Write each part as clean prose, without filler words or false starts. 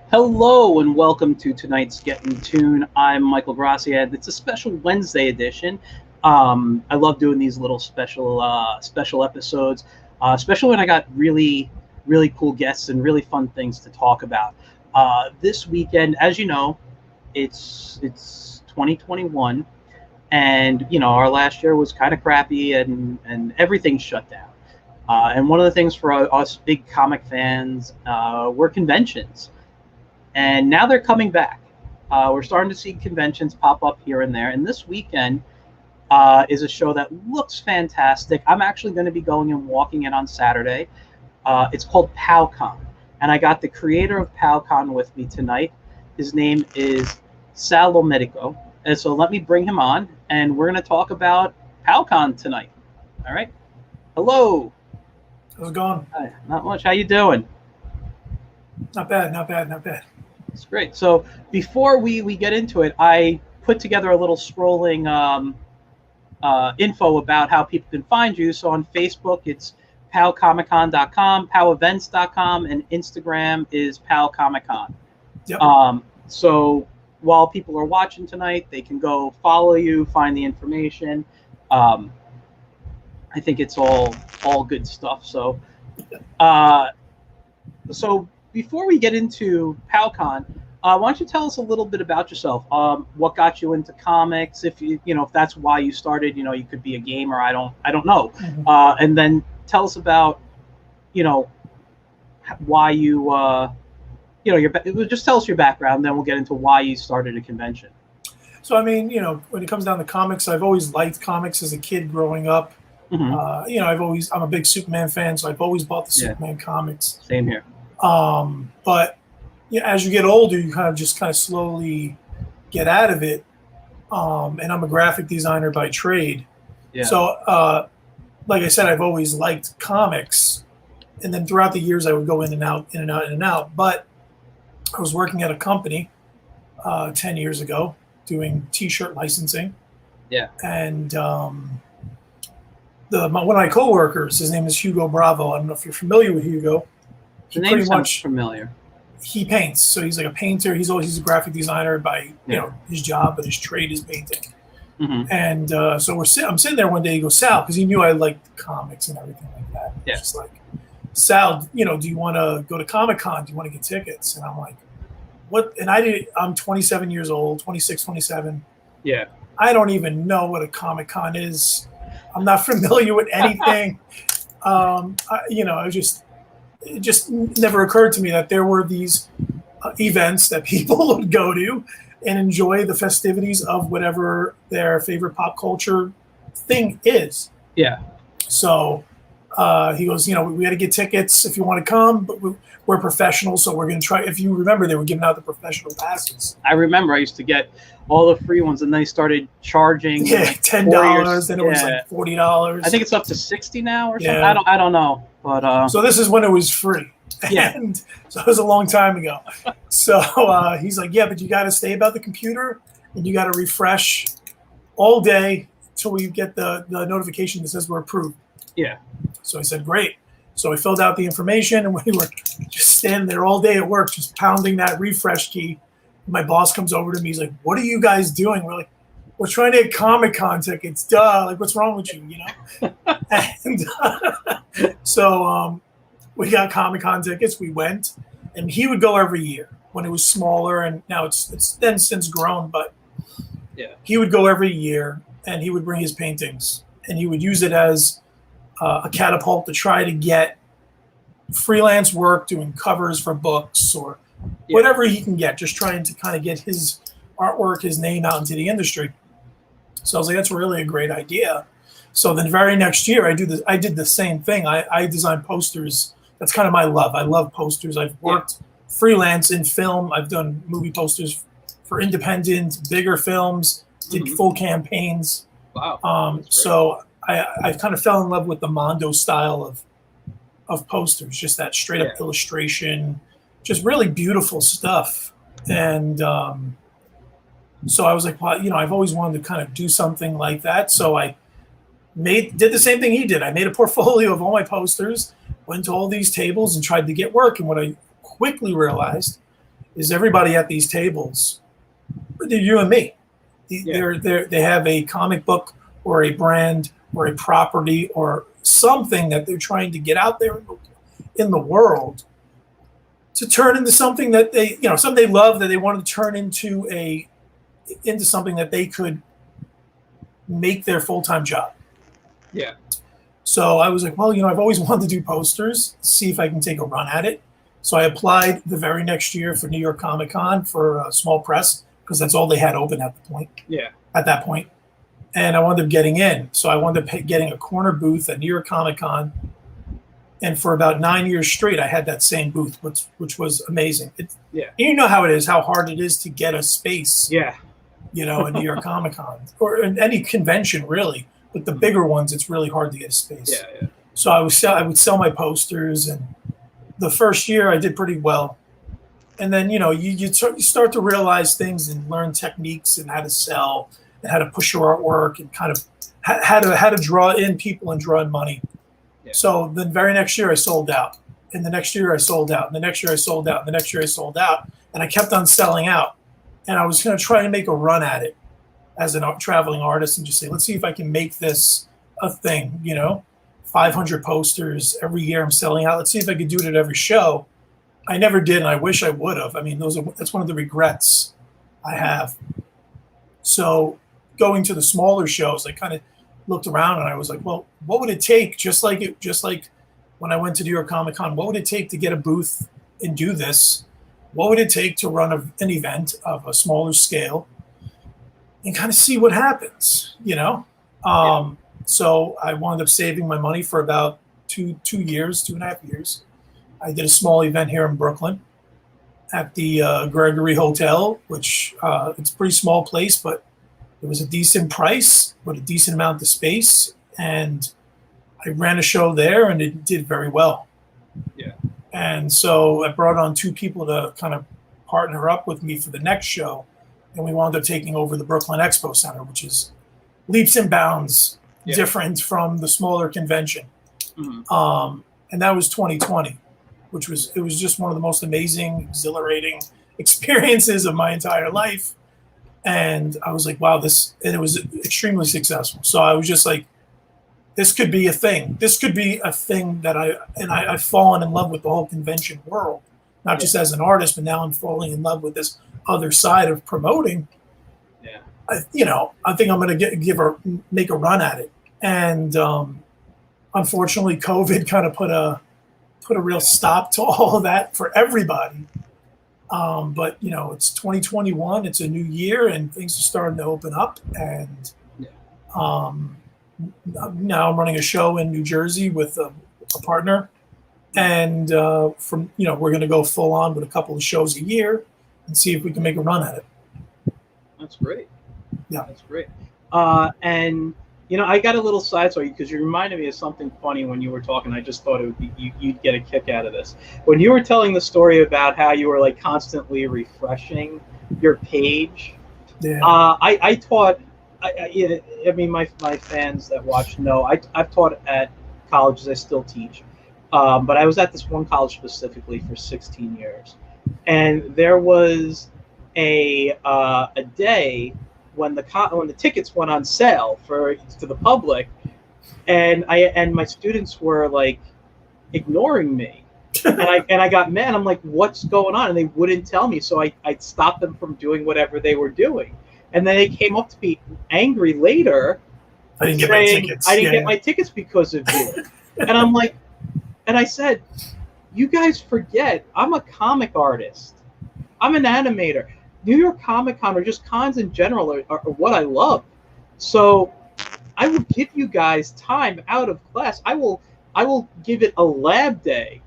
Hello and welcome to tonight's Get in Tune. I'm Michael Grassi, and it's a special Wednesday edition. I love doing these little special episodes, especially when I got really cool guests and really fun things to talk about. This weekend, as you know, it's 2021, and our last year was kind of crappy, and everything shut down. And one of the things for us big comic fans were conventions. And now they're coming back. We're starting to see conventions pop up here and there. And this weekend is a show that looks fantastic. I'm actually going to be going and walking it on Saturday. It's called PowCon. And I got the creator of PowCon with me tonight. His name is Sal Lo Medico. And so let me bring him on, and we're going to talk about PowCon tonight. All right? Hello. How's it going? Hi. Not much. How you doing? Not bad. It's great. So before we get into it, I put together a little scrolling info about how people can find you. So on Facebook, it's powcomiccon.com, powevents.com, and Instagram is powcomiccon. Yep. So while people are watching tonight, they can go follow you, find the information. I think it's all good stuff. So, before we get into PowCon, why don't you tell us a little bit about yourself? What got you into comics? If if that's why you started, you could be a gamer. I don't know. Mm-hmm. And then tell us about, why you, just tell us your background. Then we'll get into why you started a convention. So I mean, when it comes down to comics, I've always liked comics as a kid growing up. Mm-hmm. I'm a big Superman fan, so I've always bought the Superman comics. Same here. But as you get older, you kind of slowly get out of it. And I'm a graphic designer by trade. Yeah. So, like I said, I've always liked comics. And then throughout the years, I would go in and out. But I was working at a company 10 years ago doing T-shirt licensing. Yeah. And one of my coworkers, his name is Hugo Bravo. I don't know if you're familiar with Hugo. The name sounds familiar. He paints, so he's like a painter. He's a graphic designer by his job, but his trade is painting. Mm-hmm. And so I'm sitting there one day. He goes, Sal, because he knew I liked comics and everything like that. Yeah. Just like, Sal, do you want to go to Comic-Con? Do you want to get tickets? And I'm like, what? And I'm 27 years old, 26, 27. Yeah. I don't even know what a Comic-Con is. I'm not familiar with anything. It just never occurred to me that there were these events that people would go to and enjoy the festivities of whatever their favorite pop culture thing is. Yeah. So he goes, we got to get tickets if you want to come, but we're professionals, so we're going to try. If you remember, they were giving out the professional passes. I remember I used to get all the free ones, and they started charging $10, then it was like $40. I think it's up to $60 now or something. I don't know, but so this is when it was free. Yeah. And so it was a long time ago. So he's like, but you got to stay about the computer and you got to refresh all day till we get the notification that says we're approved. Yeah. So I said, great. So we filled out the information, and we were just standing there all day at work, just pounding that refresh key. My boss comes over to me. He's like, what are you guys doing? We're like, we're trying to get Comic-Con tickets. Duh. Like, what's wrong with you? And so we got Comic-Con tickets. We went, and he would go every year when it was smaller, and now it's then since grown, but he would go every year, and he would bring his paintings, and he would use it as a catapult to try to get freelance work doing covers for books or whatever he can get, just trying to kind of get his artwork, his name out into the industry. So I was like, that's really a great idea. So then the very next year, I did the same thing. I designed posters. That's kind of my love. I love posters. I've worked freelance in film. I've done movie posters for independent, bigger films, did full campaigns. Wow. So I kind of fell in love with the Mondo style of posters, just that straight up illustration, just really beautiful stuff. And so I was like, well, I've always wanted to kind of do something like that. So I did the same thing he did. I made a portfolio of all my posters, went to all these tables and tried to get work. And what I quickly realized is everybody at these tables, they're you and me. They have a comic book or a brand or a property or something that they're trying to get out there in the world to turn into something that they, something they love, that they want to turn into something that they could make their full-time job. Yeah. So I was like, well, I've always wanted to do posters, see if I can take a run at it. So I applied the very next year for New York Comic Con for a small press, because that's all they had open at the point. Yeah. At that point. And I wound up getting in. So I wound up getting a corner booth at New York Comic Con. And for about 9 years straight, I had that same booth, which was amazing. You know how it is, how hard it is to get a space. Yeah. At New York Comic Con or in any convention, really. But the bigger ones, it's really hard to get a space. Yeah. So I would sell my posters, and the first year I did pretty well. And then, you start to realize things and learn techniques and how to sell and how to push your artwork and kind of how to draw in people and draw in money. Yeah. So the very next year I sold out. And the next year I sold out. And the next year I sold out. And the next year I sold out. And I kept on selling out. And I was going to try to make a run at it as a traveling artist and just say, let's see if I can make this a thing, 500 posters every year I'm selling out. Let's see if I could do it at every show. I never did, and I wish I would have. I mean, that's one of the regrets I have. So going to the smaller shows, I kind of looked around and I was like, well, what would it take? Just like when I went to New York Comic Con, what would it take to get a booth and do this? What would it take to run an event of a smaller scale and kind of see what happens, So I wound up saving my money for about 2.5 years. I did a small event here in Brooklyn at the Gregory Hotel, which it's a pretty small place, but it was a decent price with a decent amount of space. And I ran a show there, and it did very well. Yeah. And so I brought on 2 people to kind of partner up with me for the next show. And we wound up taking over the Brooklyn Expo Center, which is leaps and bounds different from the smaller convention. Mm-hmm. And that was 2020, it was just one of the most amazing, exhilarating experiences of my entire life. And I was like, wow, and it was extremely successful. So I was just like, this could be a thing. This could be a thing that I've fallen in love with the whole convention world, not just as an artist, but now I'm falling in love with this other side of promoting. Yeah. I think I'm going to make a run at it. And unfortunately, COVID kind of put a real stop to all of that for everybody. But it's 2021, it's a new year, and things are starting to open up. And now I'm running a show in New Jersey with a partner, and we're going to go full on with a couple of shows a year and see if we can make a run at it. That's great. Yeah, that's great. And I got a little sidetracked because you reminded me of something funny when you were talking. I just thought it would be you'd get a kick out of this when you were telling the story about how you were like constantly refreshing your page. Yeah. I taught. I mean, my fans that watch know I've taught at colleges. I still teach, but I was at this one college specifically for 16 years, and there was a day when the tickets went on sale to the public, and my students were like ignoring me, and I got mad. I'm like, what's going on? And they wouldn't tell me, so I stopped them from doing whatever they were doing. And then they came up to me angry later. I didn't get my tickets. I didn't get my tickets because of you. And I'm like, and I said, you guys forget, I'm a comic artist. I'm an animator. New York Comic Con or just cons in general are what I love. So I will give you guys time out of class. I will give it a lab day.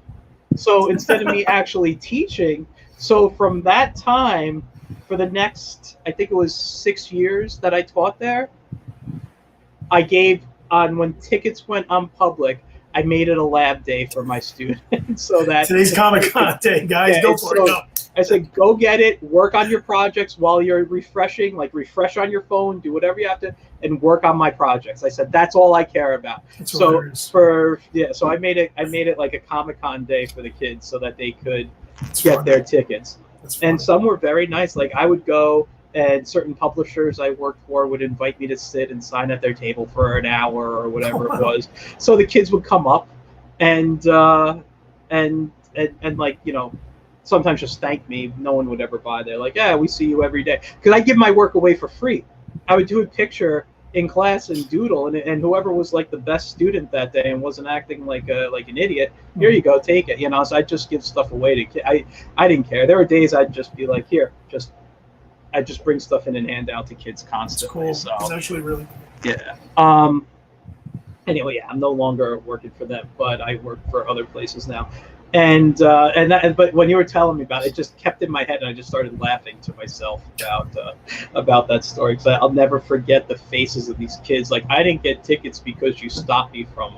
So instead of me actually teaching, so from that time, for the next, I think it was 6 years that I taught there, I gave when tickets went on public, I made it a lab day for my students. So that today's Comic Con day, guys, go for it. Go. I said, go get it, work on your projects while you're refreshing, like refresh on your phone, do whatever you have to, and work on my projects. I said, that's all I care about. That's so so I made it like a Comic Con day for the kids so that they could get their tickets. That's funny. And some were very nice. Like I would go, and certain publishers I worked for would invite me to sit and sign at their table for an hour or whatever it was. So the kids would come up and like, you know, sometimes just thank me. No one would ever buy. They're like, yeah, we see you every day. Because I give my work away for free. I would do a picture in class and doodle, and whoever was like the best student that day and wasn't acting like an idiot, here you go, take it. You know, so I just give stuff away to kids. I didn't care. There were days I'd just be like, here, I just bring stuff in and hand out to kids constantly. That's cool. So it's actually really cool. Yeah. Anyway, yeah, I'm no longer working for them, but I work for other places now. But when you were telling me about it, it just kept in my head, and I just started laughing to myself about that story, because I'll never forget the faces of these kids. Like, I didn't get tickets because you stopped me from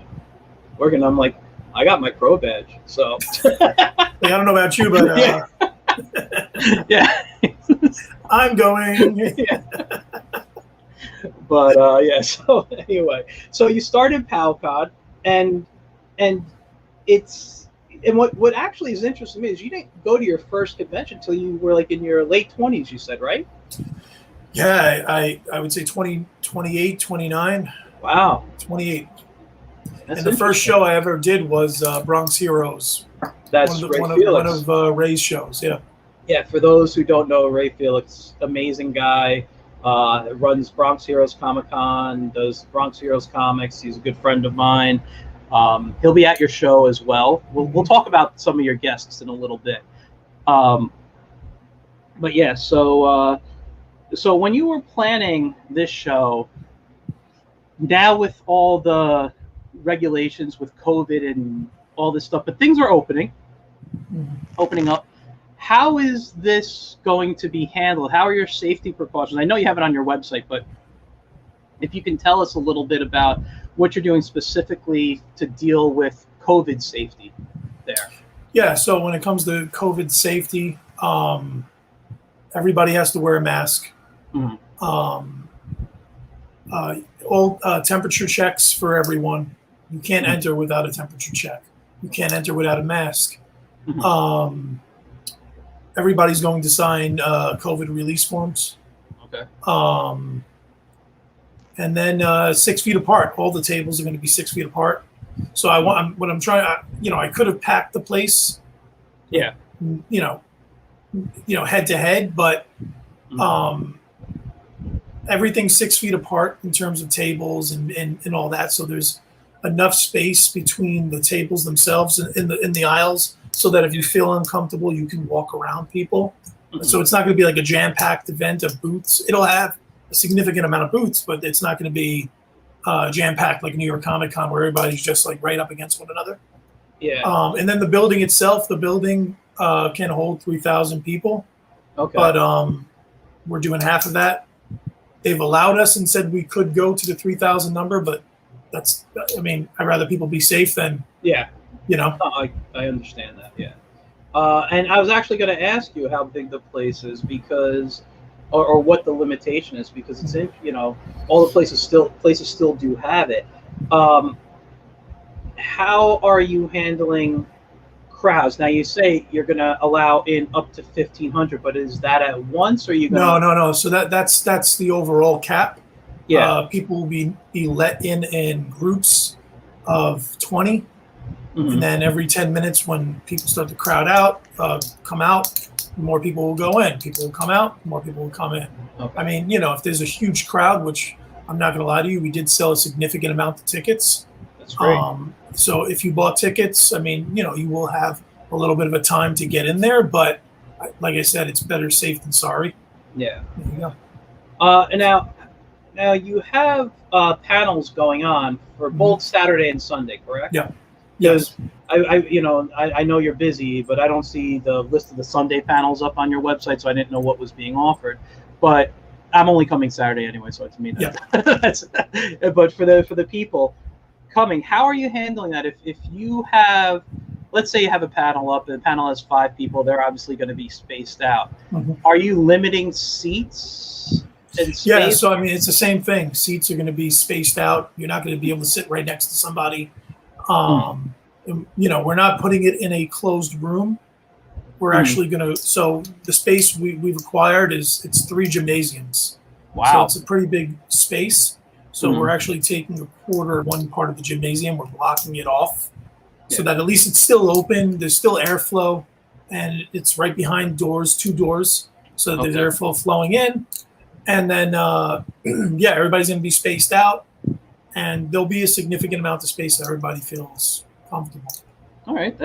working. I'm like, I got my pro badge, so. I don't know about you, but yeah, I'm going. Yeah. But yeah. So anyway, so you started PalCon, and it's. And what actually is interesting to me is you didn't go to your first convention until you were like in your late 20s, you said, right? Yeah, I would say 28, 29. Wow. 28. And the first show I ever did was Bronx Heroes. That's one of Ray's shows, yeah. Yeah, for those who don't know, Ray Felix, amazing guy, runs Bronx Heroes Comic-Con, does Bronx Heroes comics. He's a good friend of mine. He'll be at your show as well. We'll talk about some of your guests in a little bit. But yeah, so when you were planning this show, now with all the regulations with COVID and all this stuff, but things are opening up. How is this going to be handled? How are your safety precautions? I know you have it on your website, but if you can tell us a little bit about what you're doing specifically to deal with COVID safety there. Yeah, so when it comes to COVID safety, everybody has to wear a mask. All temperature checks for everyone. You can't enter without a temperature check. You can't enter without a mask. Everybody's going to sign COVID release forms. Okay. And then 6 feet apart. All the tables are going to be 6 feet apart. So I could have packed the place. Yeah. Head to head, but everything's 6 feet apart in terms of tables and all that. So there's enough space between the tables themselves in the aisles, so that if you feel uncomfortable, you can walk around people. So it's not going to be like a jam-packed event of booths. It'll have a significant amount of booths, but it's not going to be jam-packed like New York Comic Con, where everybody's just like right up against one another. Yeah. And then the building itself, can hold 3,000 people. Okay. But we're doing half of that. They've allowed us and said we could go to the 3,000 number, but I'd rather people be safe than. Yeah. I understand that. Yeah. And I was actually going to ask you how big the place is, because. Or what the limitation is, because it's all the places still do have it. How are you handling crowds? Now you say you're going to allow in up to 1,500, but is that at once, or are you going? No. So that's the overall cap. Yeah. People will be let in groups of 20, and then every 10 minutes, when people start to crowd out, come out. More people will go in. People will come out. More people will come in. Okay. I mean, if there's a huge crowd, which I'm not going to lie to you, we did sell a significant amount of tickets. That's great. So if you bought tickets, you will have a little bit of a time to get in there. But like I said, it's better safe than sorry. Yeah. There you go. And now you have panels going on for both Saturday and Sunday, correct? Yeah. Yes. I know you're busy, but I don't see the list of the Sunday panels up on your website, so I didn't know what was being offered. But I'm only coming Saturday anyway, so it's me. But for the people coming, how are you handling that? If you have, let's say you have a panel up, the panel has 5 people, they're obviously going to be spaced out. Are you limiting seats? Yeah, so it's the same thing. Seats are going to be spaced out. You're not going to be able to sit right next to somebody. We're not putting it in a closed room. we're actually going to. So the space we've acquired it's 3 gymnasiums. Wow. So it's a pretty big space. So we're actually taking one part of the gymnasium. We're blocking it off so that at least it's still open. There's still airflow, and it's right behind 2 doors. So there's airflow flowing in. And then, everybody's going to be spaced out. And there'll be a significant amount of space that everybody feels comfortable. All right.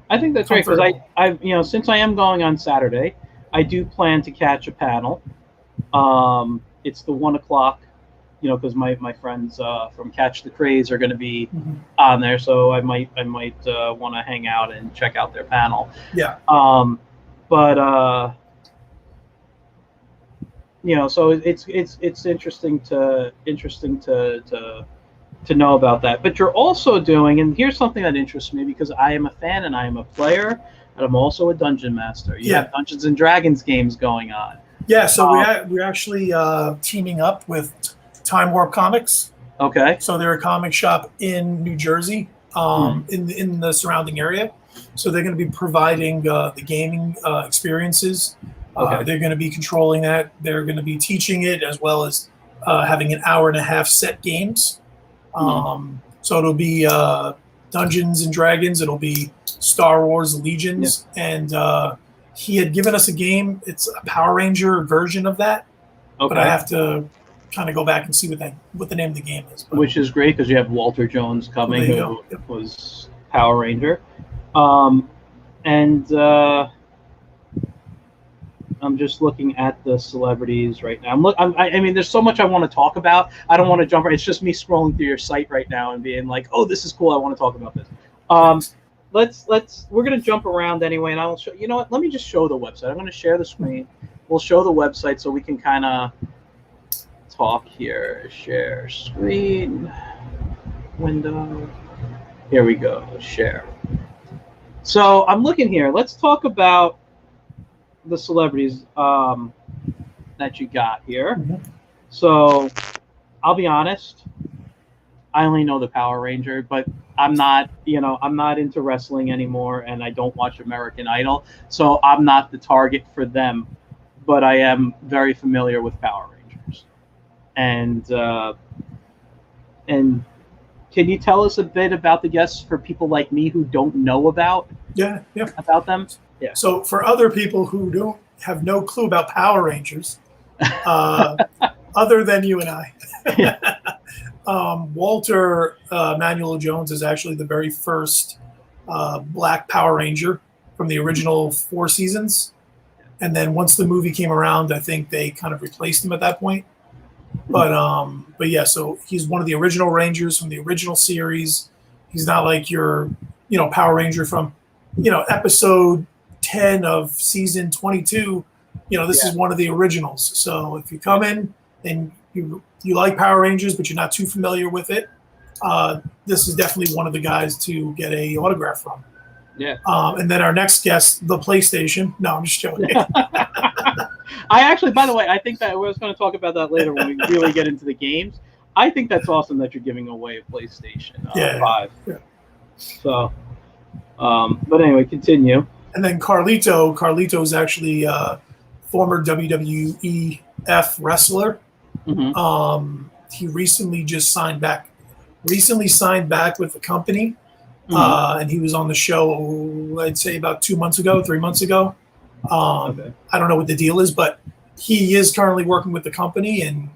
I think that's great, because I since I am going on Saturday, I do plan to catch a panel. It's the 1 o'clock, because my friends from Catch the Craze are going to be on there, so I might want to hang out and check out their panel. Yeah. But so it's interesting to know about that. But you're also doing, and here's something that interests me, because I am a fan and I am a player, and I'm also a dungeon master. You have Dungeons and Dragons games going on. Yeah, so we're actually teaming up with Time Warp Comics. Okay. So they're a comic shop in New Jersey, in the surrounding area. So they're going to be providing the gaming experiences. They're going to be controlling that. They're going to be teaching it, as well as having an hour-and-a-half set games. So it'll be Dungeons and Dragons. It'll be Star Wars Legions. And he had given us a game. It's a Power Ranger version of that. But I have to kind of go back and see what the name of the game is. But, which is great, because you have Walter Jones coming, who was Power Ranger. I'm just looking at the celebrities right now. I mean, there's so much I want to talk about. I don't want to jump. It's just me scrolling through your site right now and being like, "Oh, this is cool. I want to talk about this." We're gonna jump around anyway, and I'll show. You know what? Let me just show the website. I'm gonna share the screen. We'll show the website so we can kind of talk here. Share screen. Window. Here we go. Share. So I'm looking here. Let's talk about the celebrities that you got here. So I'll be honest, I only know the Power Ranger, but I'm not into wrestling anymore, and I don't watch American Idol, so I'm not the target for them, but I am very familiar with Power Rangers. And can you tell us a bit about the guests for people like me who don't know about about them? Yeah. So for other people who don't have no clue about Power Rangers, other than you and I, Walter Manuel Jones is actually the very first Black Power Ranger from the original 4 seasons. And then once the movie came around, I think they kind of replaced him at that point. But yeah, so he's one of the original Rangers from the original series. He's not like your, Power Ranger from, episode 10 of season 22. This is one of the originals. So if you come in and you like Power Rangers, but you're not too familiar with it, this is definitely one of the guys to get a autograph from. Yeah. And then our next guest, the PlayStation. No, I'm just joking. I actually, by the way, I think that I was going to talk about that later when we really get into the games. I think that's awesome that you're giving away a PlayStation 5. Yeah. So, but anyway, continue. And then Carlito is actually a former WWEF wrestler. He recently signed back with the company. And he was on the show, I'd say about 3 months ago. I don't know what the deal is, but he is currently working with the company, and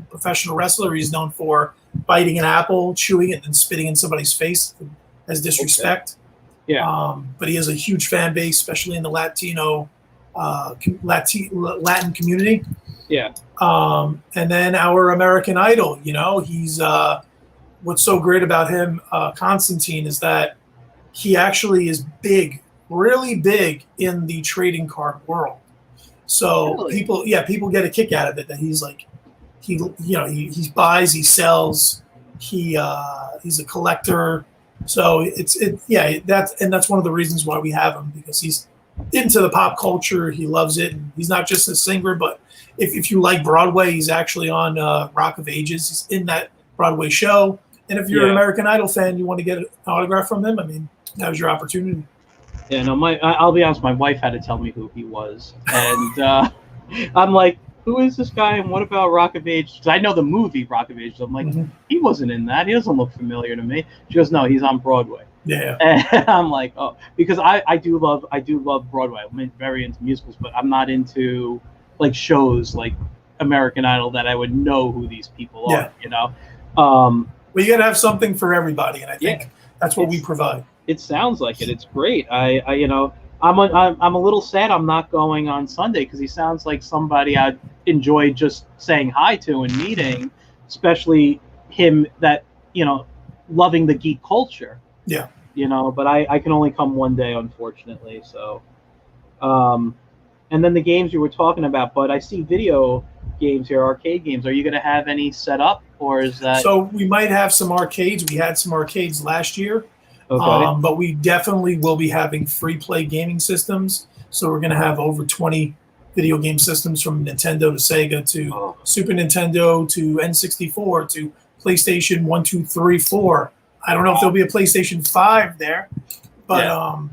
professional wrestler. He's known for biting an apple, chewing it, and spitting in somebody's face as disrespect. Yeah. But he has a huge fan base, especially in the Latin community. Yeah. And then our American Idol, he's what's so great about him, Constantine, is that he actually is really big in the trading card world. So people get a kick out of it, that he's like, he buys, he sells, he's a collector. So that's one of the reasons why we have him, because he's into the pop culture. He loves it. And he's not just a singer, but if you like Broadway, he's actually on Rock of Ages. He's in that Broadway show. And if you're an American Idol fan, you want to get an autograph from him, I mean, that was your opportunity. Yeah, no, I'll be honest. My wife had to tell me who he was, and I'm like, who is this guy, and what about Rock of Ages? Because I know the movie Rock of Ages. I'm like, he wasn't in that. He doesn't look familiar to me. She goes, no, he's on Broadway. Yeah. And I'm like, oh, because I do love Broadway. I'm very into musicals, but I'm not into like shows like American Idol that I would know who these people are. Well, you got to have something for everybody, and I think that's what we provide. It sounds like it. It's great. I'm a little sad I'm not going on Sunday because he sounds like somebody I'd enjoy just saying hi to and meeting, especially him that, loving the geek culture. Yeah. But I can only come one day, unfortunately. So, and then the games you were talking about, but I see video games here, arcade games. Are you going to have any set up, or is that? So we might have some arcades. We had some arcades last year. Okay. But we definitely will be having free play gaming systems. So we're going to have over 20 video game systems from Nintendo to Sega to Super Nintendo to N64 to PlayStation 1, 2, 3, 4. I don't know if there'll be a PlayStation 5 there, but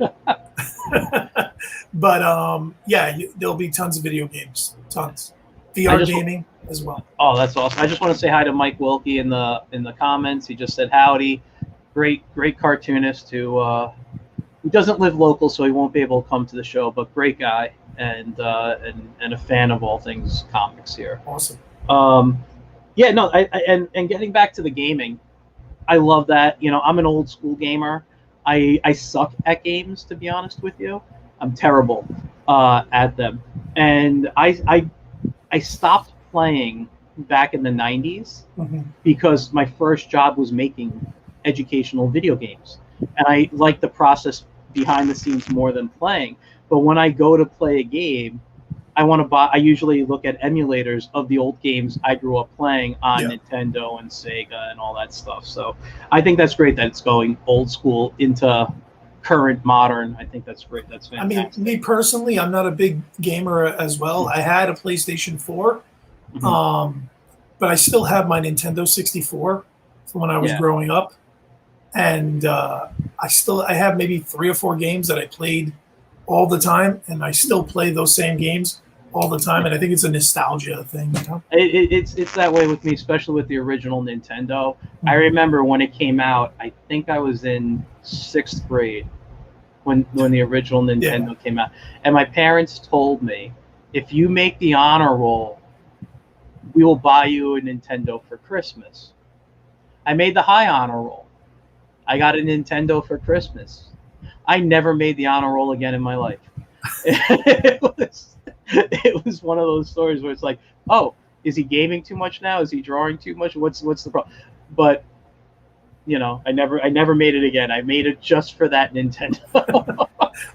there'll be tons of video games, tons. VR gaming as well. Oh, that's awesome. I just want to say hi to Mike Wilkie in the comments. He just said howdy. Great cartoonist who doesn't live local, so he won't be able to come to the show, but great guy and a fan of all things comics here. Awesome. And getting back to the gaming, I love that. I'm an old school gamer. I suck at games, to be honest with you. I'm terrible at them, and I stopped playing back in the 90s because my first job was making educational video games, and I like the process behind the scenes more than playing. But when I go to play a game, I usually look at emulators of the old games I grew up playing on Nintendo and Sega and all that stuff. So I think that's great that it's going old school into current modern. I think that's great. That's fantastic. I mean, me personally, I'm not a big gamer as well. I had a PlayStation 4, but I still have my Nintendo 64 from when I was growing up. And I have maybe 3 or 4 games that I played all the time, and I still play those same games all the time. And I think it's a nostalgia thing. It's that way with me, especially with the original Nintendo. I remember when it came out. I think I was in 6th grade when the original Nintendo came out, and my parents told me, if you make the honor roll, we will buy you a Nintendo for Christmas. I made the high honor roll. I got a Nintendo for Christmas. I never made the honor roll again in my life. It was one of those stories where it's like, oh, is he gaming too much now? Is he drawing too much? What's the problem? But I never made it again. I made it just for that Nintendo.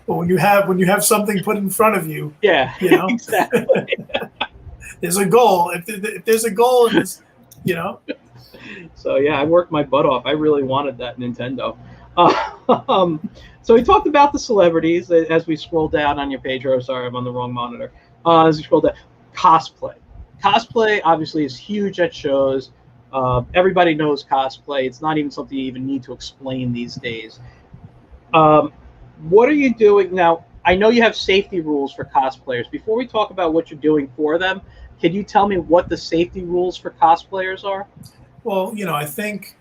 Well, when you have something put in front of you, exactly. There's a goal. If there's a goal in this, So I worked my butt off. I really wanted that Nintendo. So we talked about the celebrities as we scroll down on your page. Oh, sorry, I'm on the wrong monitor. As we scroll down, cosplay obviously is huge at shows. Everybody knows cosplay. It's not even something you even need to explain these days. What are you doing now? I know you have safety rules for cosplayers. Before we talk about what you're doing for them, can you tell me what the safety rules for cosplayers are? Well, I think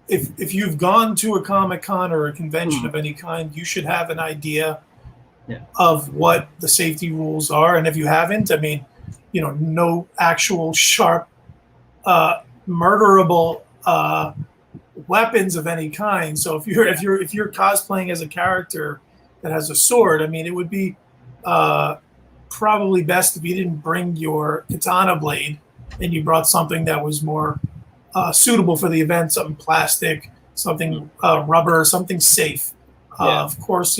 if you've gone to a Comic-Con or a convention of any kind, you should have an idea of what the safety rules are. And if you haven't, I mean, no actual sharp, murderable weapons of any kind. So if you're cosplaying as a character that has a sword, I mean, it would be probably best if you didn't bring your katana blade and you brought something that was more suitable for the event, something plastic, something rubber, something safe. Of course,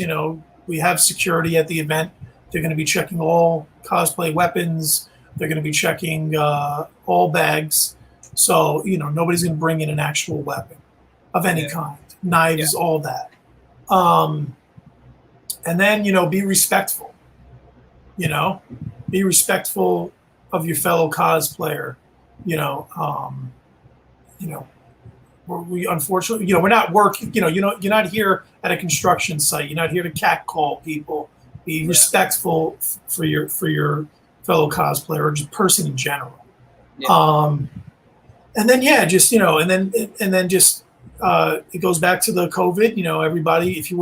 we have security at the event. They're going to be checking all cosplay weapons. They're going to be checking all bags. So, nobody's going to bring in an actual weapon of any kind, knives, all that. And then, be respectful. Be respectful of your fellow cosplayer. we unfortunately, we're not working. You're not here at a construction site. You're not here to catcall people. Be respectful for your fellow cosplayer or just person in general. Yeah. And then it goes back to the COVID. Everybody, if you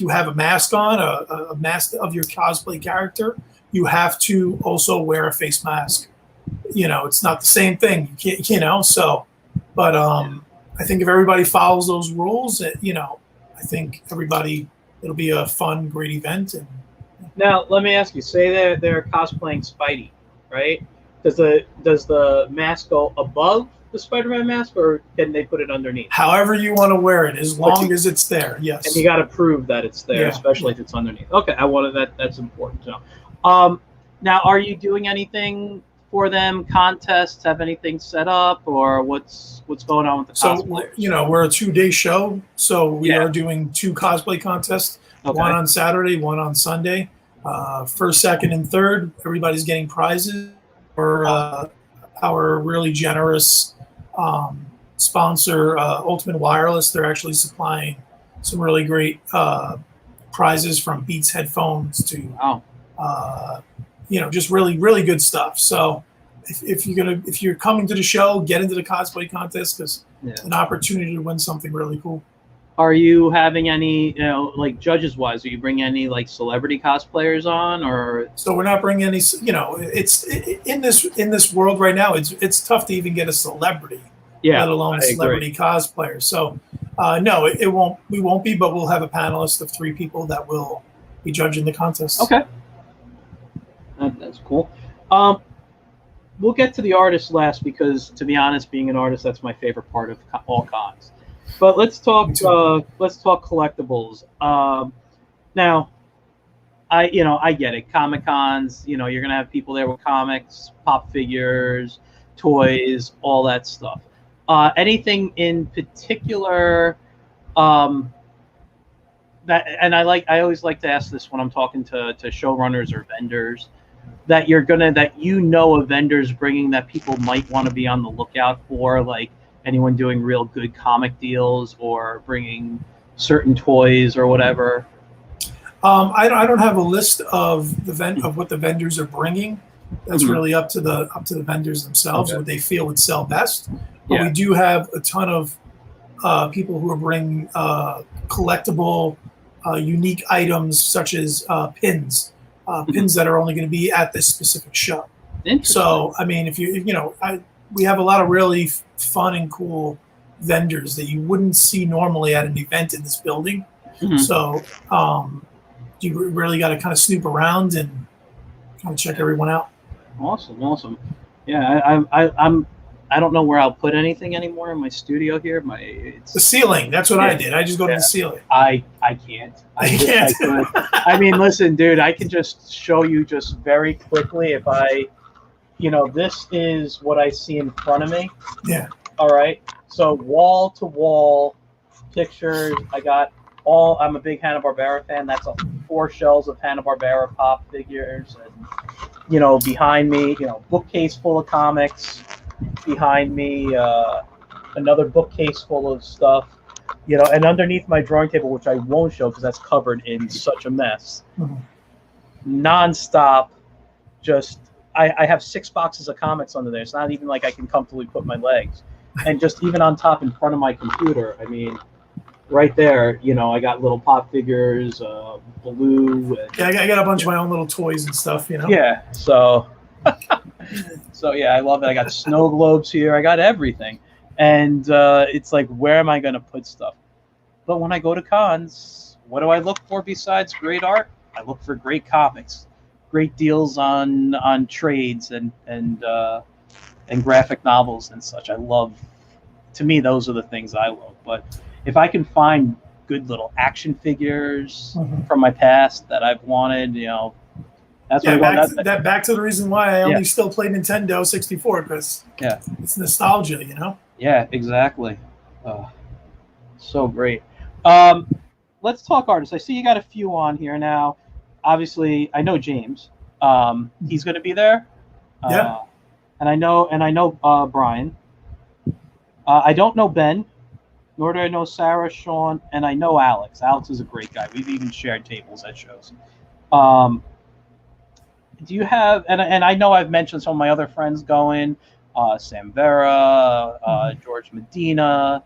have a mask on, a mask of your cosplay character, you have to also wear a face mask. It's not the same thing. You can't. So, but I think if everybody follows those rules, I think it'll be a fun, great event. And now, let me ask you. Say they're cosplaying Spidey, right? Does the mask go above the Spider-Man mask, or can they put it underneath? However you want to wear it, as long as it's there. Yes. And you got to prove that it's there, especially if it's underneath. Okay, I wanted that. That's important to know. Now, are you doing anything for them? Contests? Have anything set up, or what's going on with the cosplayers? So we're a 2-day show, so we are doing 2 cosplay contests. Okay. One on Saturday, one on Sunday. First, second, and third, everybody's getting prizes for our really generous sponsor, Ultimate Wireless. They're actually supplying some really great prizes, from Beats headphones to just really, really good stuff. So if you're coming to the show, get into the cosplay contest, because it's an opportunity to win something really cool. Are you having any, like judges wise, are you bringing any like celebrity cosplayers on, or? So we're not bringing any, it's in this world right now, it's tough to even get a celebrity, let alone a celebrity cosplayer. So no, we won't be, but we'll have a panelist of 3 people that will be judging the contest. Okay. That's cool. We'll get to the artist last, because to be honest, being an artist, that's my favorite part of all cons. But let's talk collectibles. Now, I get it. Comic Cons, you're gonna have people there with comics, pop figures, toys, all that stuff. Anything in particular I always like to ask this when I'm talking to showrunners or vendors, that a vendor's bringing that people might want to be on the lookout for, like anyone doing real good comic deals or bringing certain toys or whatever? I don't have a list of what the vendors are bringing. That's really up to the vendors themselves, what they feel would sell best. But we do have a ton of people who are bringing collectible, unique items, such as pins that are only going to be at this specific show. So, I mean, we have a lot of really fun and cool vendors that you wouldn't see normally at an event in this building. So you really got to kind of snoop around and kind of check everyone out. Awesome. Yeah, I don't know where I'll put anything anymore in my studio here. The ceiling. That's what I did. I just go to the ceiling. I can't. I can't. I mean, listen, dude. I can just show you just very quickly if I. This is what I see in front of me. Yeah. All right. So wall to wall pictures. I'm a big Hanna-Barbera fan. That's 4 shelves of Hanna-Barbera pop figures, and behind me, bookcase full of comics. Behind me, another bookcase full of stuff. And underneath my drawing table, which I won't show because that's covered in such a mess. Nonstop, just. I have 6 boxes of comics under there. It's not even like I can comfortably put my legs. And just even on top in front of my computer, I mean, right there, I got little pop figures, blue. I got a bunch of my own little toys and stuff, Yeah, so I love it. I got snow globes here. I got everything. And it's like, where am I going to put stuff? But when I go to cons, what do I look for besides great art? I look for great comics. Great deals on trades and graphic novels and such. To me, those are the things I love. But if I can find good little action figures from my past that I've wanted, that's what I want. Back to the reason why I only still play Nintendo 64, because it's nostalgia, Yeah, exactly. So great. Let's talk artists. I see you got a few on here now. Obviously, I know James. He's going to be there. And I know Brian. I don't know Ben. Nor do I know Sarah, Sean, and I know Alex. Alex is a great guy. We've even shared tables at shows. Um, do you have, and I know I've mentioned some of my other friends going, Sam Vera, George Medina,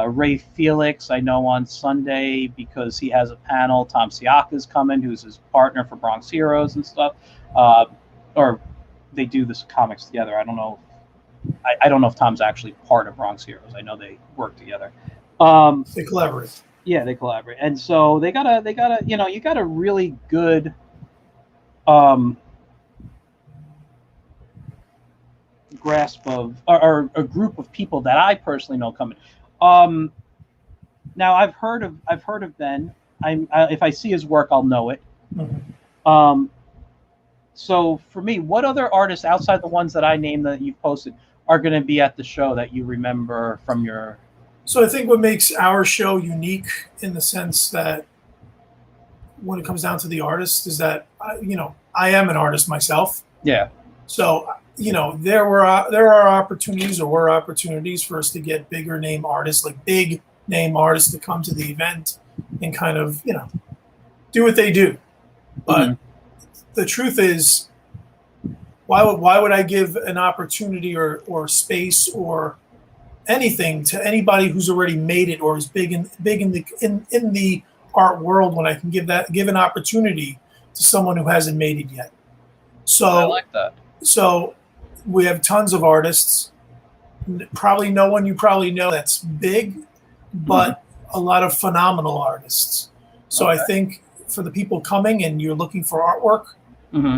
Ray Felix, I know on Sunday because he has a panel. Tom Siaka's coming, who's his partner for Bronx Heroes and stuff. Or they do this comics together. I don't know. I don't know if Tom's actually part of Bronx Heroes. I know they work together. They collaborate. Yeah, they collaborate, and so they got a, you got a really good grasp of, or a group of people that I personally know coming. Now I've heard of Ben. If I see his work, I'll know it. Mm-hmm. So for me, what other artists outside the ones that I named that you've posted are going to be at the show that you remember from your? So I think what makes our show unique in the sense that when it comes down to the artist is that, I am an artist myself. Yeah. So, there are opportunities for us to get bigger name artists, like big name artists, to come to the event and kind of, do what they do. But the truth is, why would I give an opportunity or space or anything to anybody who's already made it or is big in the art world when I can give an opportunity to someone who hasn't made it yet? So I like that. So we have tons of artists, probably no one you probably know that's big, but a lot of phenomenal artists. So I think for the people coming and you're looking for artwork,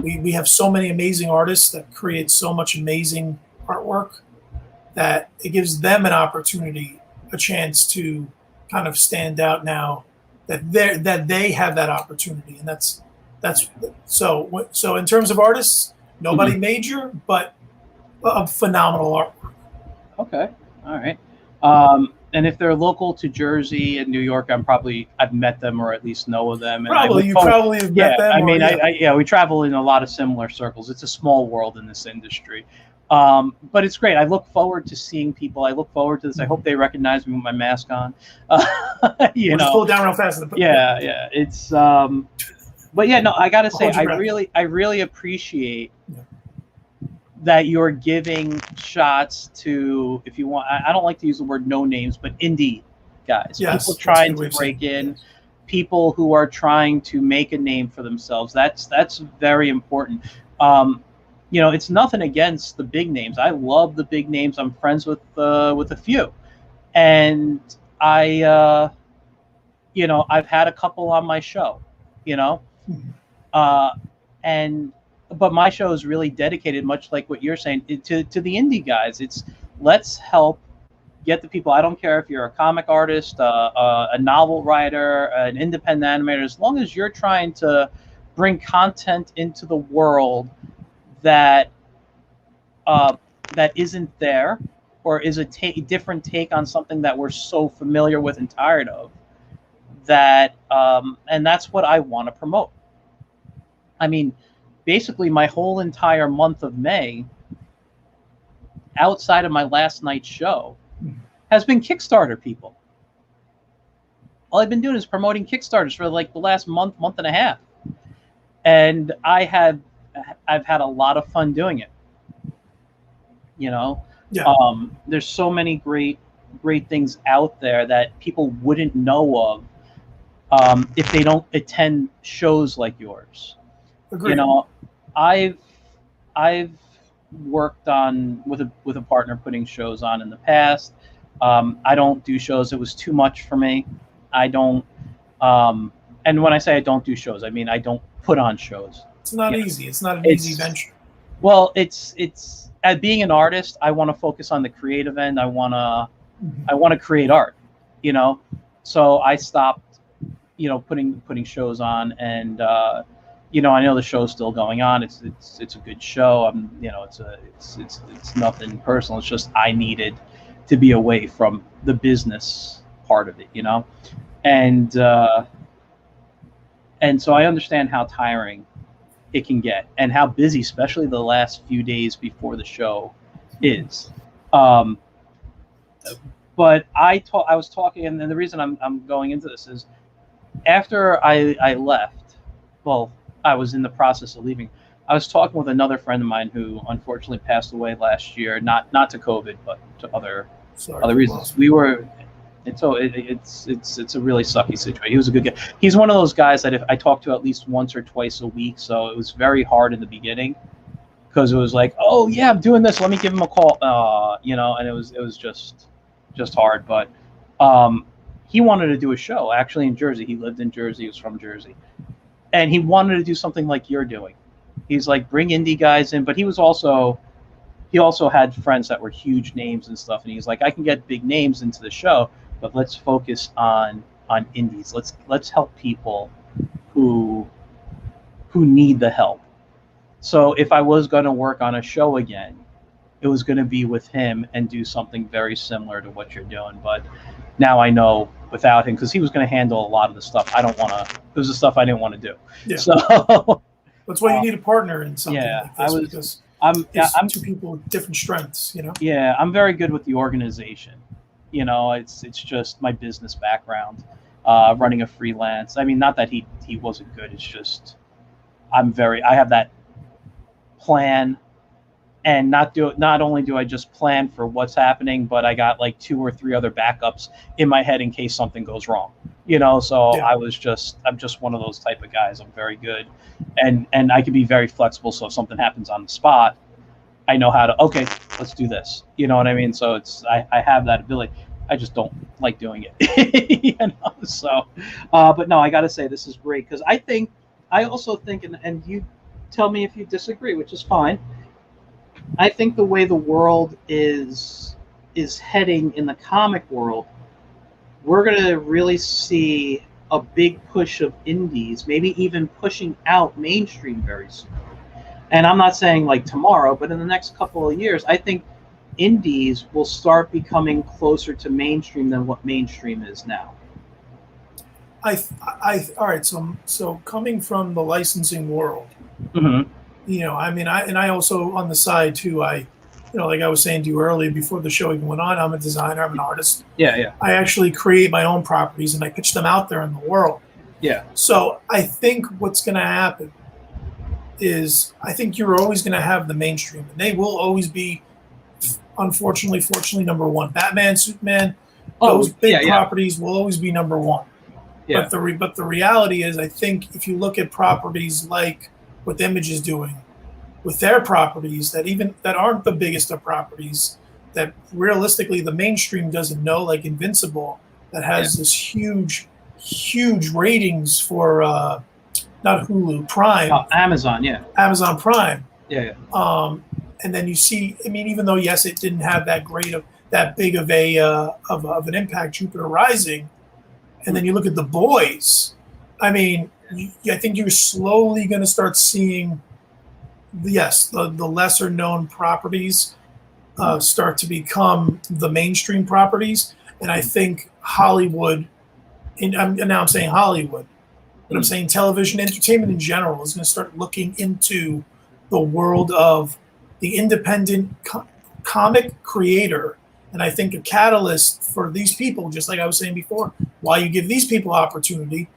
we have so many amazing artists that create so much amazing artwork that it gives them an opportunity, a chance to kind of stand out now that they have that opportunity. And that's so in terms of artists, nobody major, but a phenomenal artwork. Okay. All right. And if they're local to Jersey and New York, I've met them or at least know of them. And probably have met them. I mean, we travel in a lot of similar circles. It's a small world in this industry. But it's great. I look forward to seeing people. I look forward to this. I hope they recognize me with my mask on. Just pull it down real fast. Yeah. It's, but yeah, no, I gotta say, I really appreciate that you're giving shots to, if you want, I don't like to use the word no names, but indie guys, people trying to break in, people who are trying to make a name for themselves. That's very important. It's nothing against the big names. I love the big names. I'm friends with a few, and I've had a couple on my show, but my show is really dedicated, much like what you're saying, to the indie guys. It's let's help get the people. I don't care if you're a comic artist, a novel writer, an independent animator, as long as you're trying to bring content into the world that isn't there, or is a different take on something that we're so familiar with and tired of. And that's what I want to promote. I mean, basically my whole entire month of May, outside of my last night's show, has been Kickstarter people. All I've been doing is promoting Kickstarters for like the last month and a half. And I've had a lot of fun doing it. There's so many great things out there that people wouldn't know of if they don't attend shows like yours. Agreed. I've worked on with a partner putting shows on in the past. I don't do shows. It was too much for me. I don't. And when I say I don't do shows, I mean I don't put on shows. It's not easy. It's not an easy venture. Well, it's as being an artist, I want to focus on the creative end. I want to create art. So I stopped, putting shows on, and I know the show's still going on. It's a good show. It's nothing personal. It's just I needed to be away from the business part of it, and so I understand how tiring it can get and how busy, especially the last few days before the show is. But But I was talking, and the reason I'm going into this is after I left. Well, I was in the process of leaving. I was talking with another friend of mine who unfortunately passed away last year, not to COVID, but to other reasons. We were, and so it's a really sucky situation. He was a good guy. He's one of those guys that if I talk to at least once or twice a week, so it was very hard in the beginning because it was like, oh yeah, I'm doing this. Let me give him a call, and it was just hard. But he wanted to do a show actually in Jersey. He lived in Jersey. He was from Jersey, and he wanted to do something like you're doing. He's like, bring indie guys in, but he also had friends that were huge names and stuff, and he's like, I can get big names into the show, but let's focus on indies. Let's help people who need the help. So if I was going to work on a show again, it was going to be with him and do something very similar to what you're doing. But now I know without him, because he was going to handle a lot of the stuff I don't want to. It was the stuff I didn't want to do. Yeah. So that's why you need a partner in something like this, because I'm two people with different strengths, Yeah, I'm very good with the organization. It's just my business background, running a freelance. I mean, not that he wasn't good. It's just I have that plan, and not only do I just plan for what's happening, but I got like 2 or 3 other backups in my head in case something goes wrong. So yeah. I'm just one of those type of guys. I'm very good, and I can be very flexible. So if something happens on the spot, I know how to, okay, let's do this. You know what I mean? So I have that ability. I just don't like doing it. So, but no, I got to say this is great, because I also think, and you tell me if you disagree, which is fine. I think the way the world is heading in the comic world, we're going to really see a big push of indies, maybe even pushing out mainstream very soon. And I'm not saying like tomorrow, but in the next couple of years, I think indies will start becoming closer to mainstream than what mainstream is now. All right. So coming from the licensing world, mm-hmm. I also on the side too, like I was saying to you earlier before the show even went on, I'm a designer, I'm an artist. Yeah. I actually create my own properties and I pitch them out there in the world. Yeah. So I think what's going to happen is I think you're always going to have the mainstream, and they will always be, fortunately, number one. Batman, Superman, those big properties will always be number one. Yeah. But the reality is, I think if you look at properties like what Image is doing with their properties, that aren't the biggest of properties, that realistically the mainstream doesn't know, like Invincible, that has this huge ratings for not Hulu, Prime. Amazon, yeah. Amazon Prime. Yeah. And then you see, I mean, even though yes, it didn't have that big of an impact, Jupiter Rising. And then you look at The Boys. I mean, I think you're slowly going to start seeing, the lesser known properties start to become the mainstream properties. And I think Hollywood, now I'm saying Hollywood, but I'm saying television entertainment in general is going to start looking into the world of the independent comic creator. And I think a catalyst for these people, just like I was saying before, why you give these people opportunity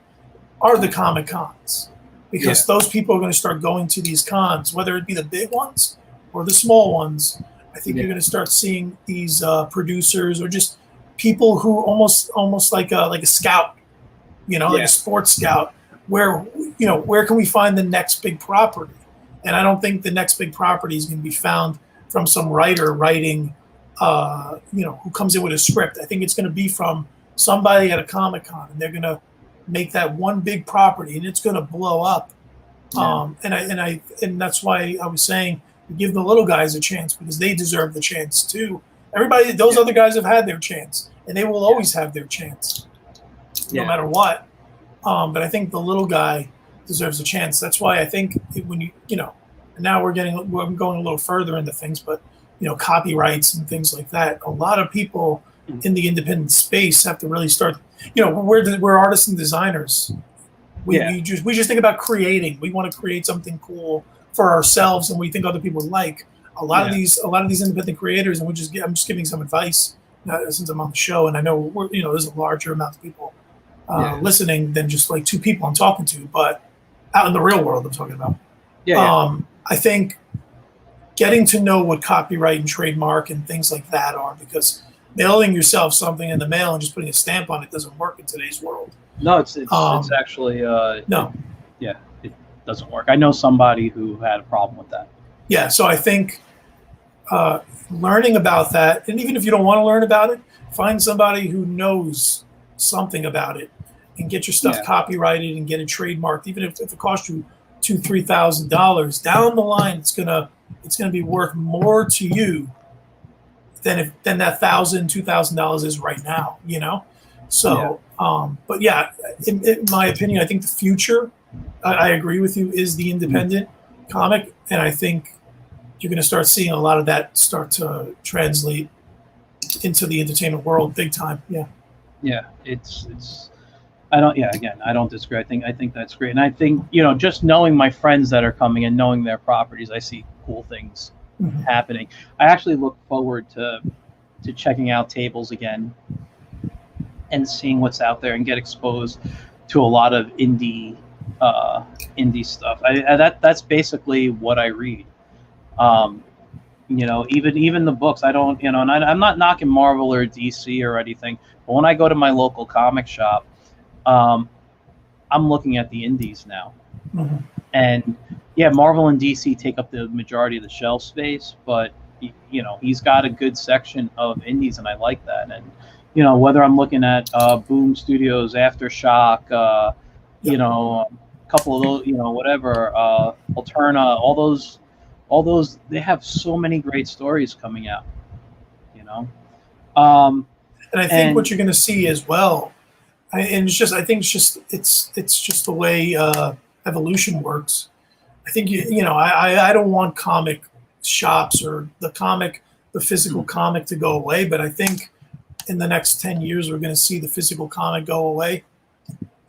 are the Comic Cons. Because those people are going to start going to these cons, whether it be the big ones or the small ones. I think you're going to start seeing these producers or just people who almost like a scout, like a sports scout, where can we find the next big property? And I don't think the next big property is going to be found from some writer writing, who comes in with a script. I think it's going to be from somebody at a Comic-Con, and they're going to make that one big property, and it's going to blow up. And that's why I was saying give the little guys a chance, because they deserve the chance too. Those other guys have had their chance, and they will always have their chance, no matter what. But I think the little guy deserves a chance. That's why I think when now we're going a little further into things, but copyrights and things like that. A lot of people in the independent space have to really start. We're artists and designers. We just think about creating. We want to create something cool for ourselves, and we think other people like. A lot of these independent creators, and I'm just giving some advice since I'm on the show, and I know there's a larger amount of people listening than just like two people I'm talking to, but out in the real world, I'm talking about. I think getting to know what copyright and trademark and things like that are, because mailing yourself something in the mail and just putting a stamp on it doesn't work in today's world. No, it's actually no. It doesn't work. I know somebody who had a problem with that. Yeah, so I think learning about that, and even if you don't want to learn about it, find somebody who knows something about it and get your stuff copyrighted and get it trademarked. Even if it costs you $2,000-$3,000 down the line, it's gonna be worth more to you than that $1,000-$2,000 is right now. So but yeah, in my opinion, I think the future, I agree with you, is the independent comic, and I think you're going to start seeing a lot of that start to translate into the entertainment world big time. It's I don't disagree. I think that's great, and I think just knowing my friends that are coming and knowing their properties, I see cool things happening. I actually look forward to checking out tables again and seeing what's out there and get exposed to a lot of indie stuff. That's basically what I read. Even the books, I don't, and I'm not knocking Marvel or DC or anything, but when I go to my local comic shop, I'm looking at the indies now. And Marvel and DC take up the majority of the shelf space, but he's got a good section of indies, and I like that. And whether I'm looking at Boom Studios, Aftershock, a couple of those, whatever, Alterna, all those, they have so many great stories coming out. And I think what you're going to see as well, it's just the way evolution works. I think I don't want comic shops or the physical comic to go away, but I think in the next 10 years we're going to see the physical comic go away,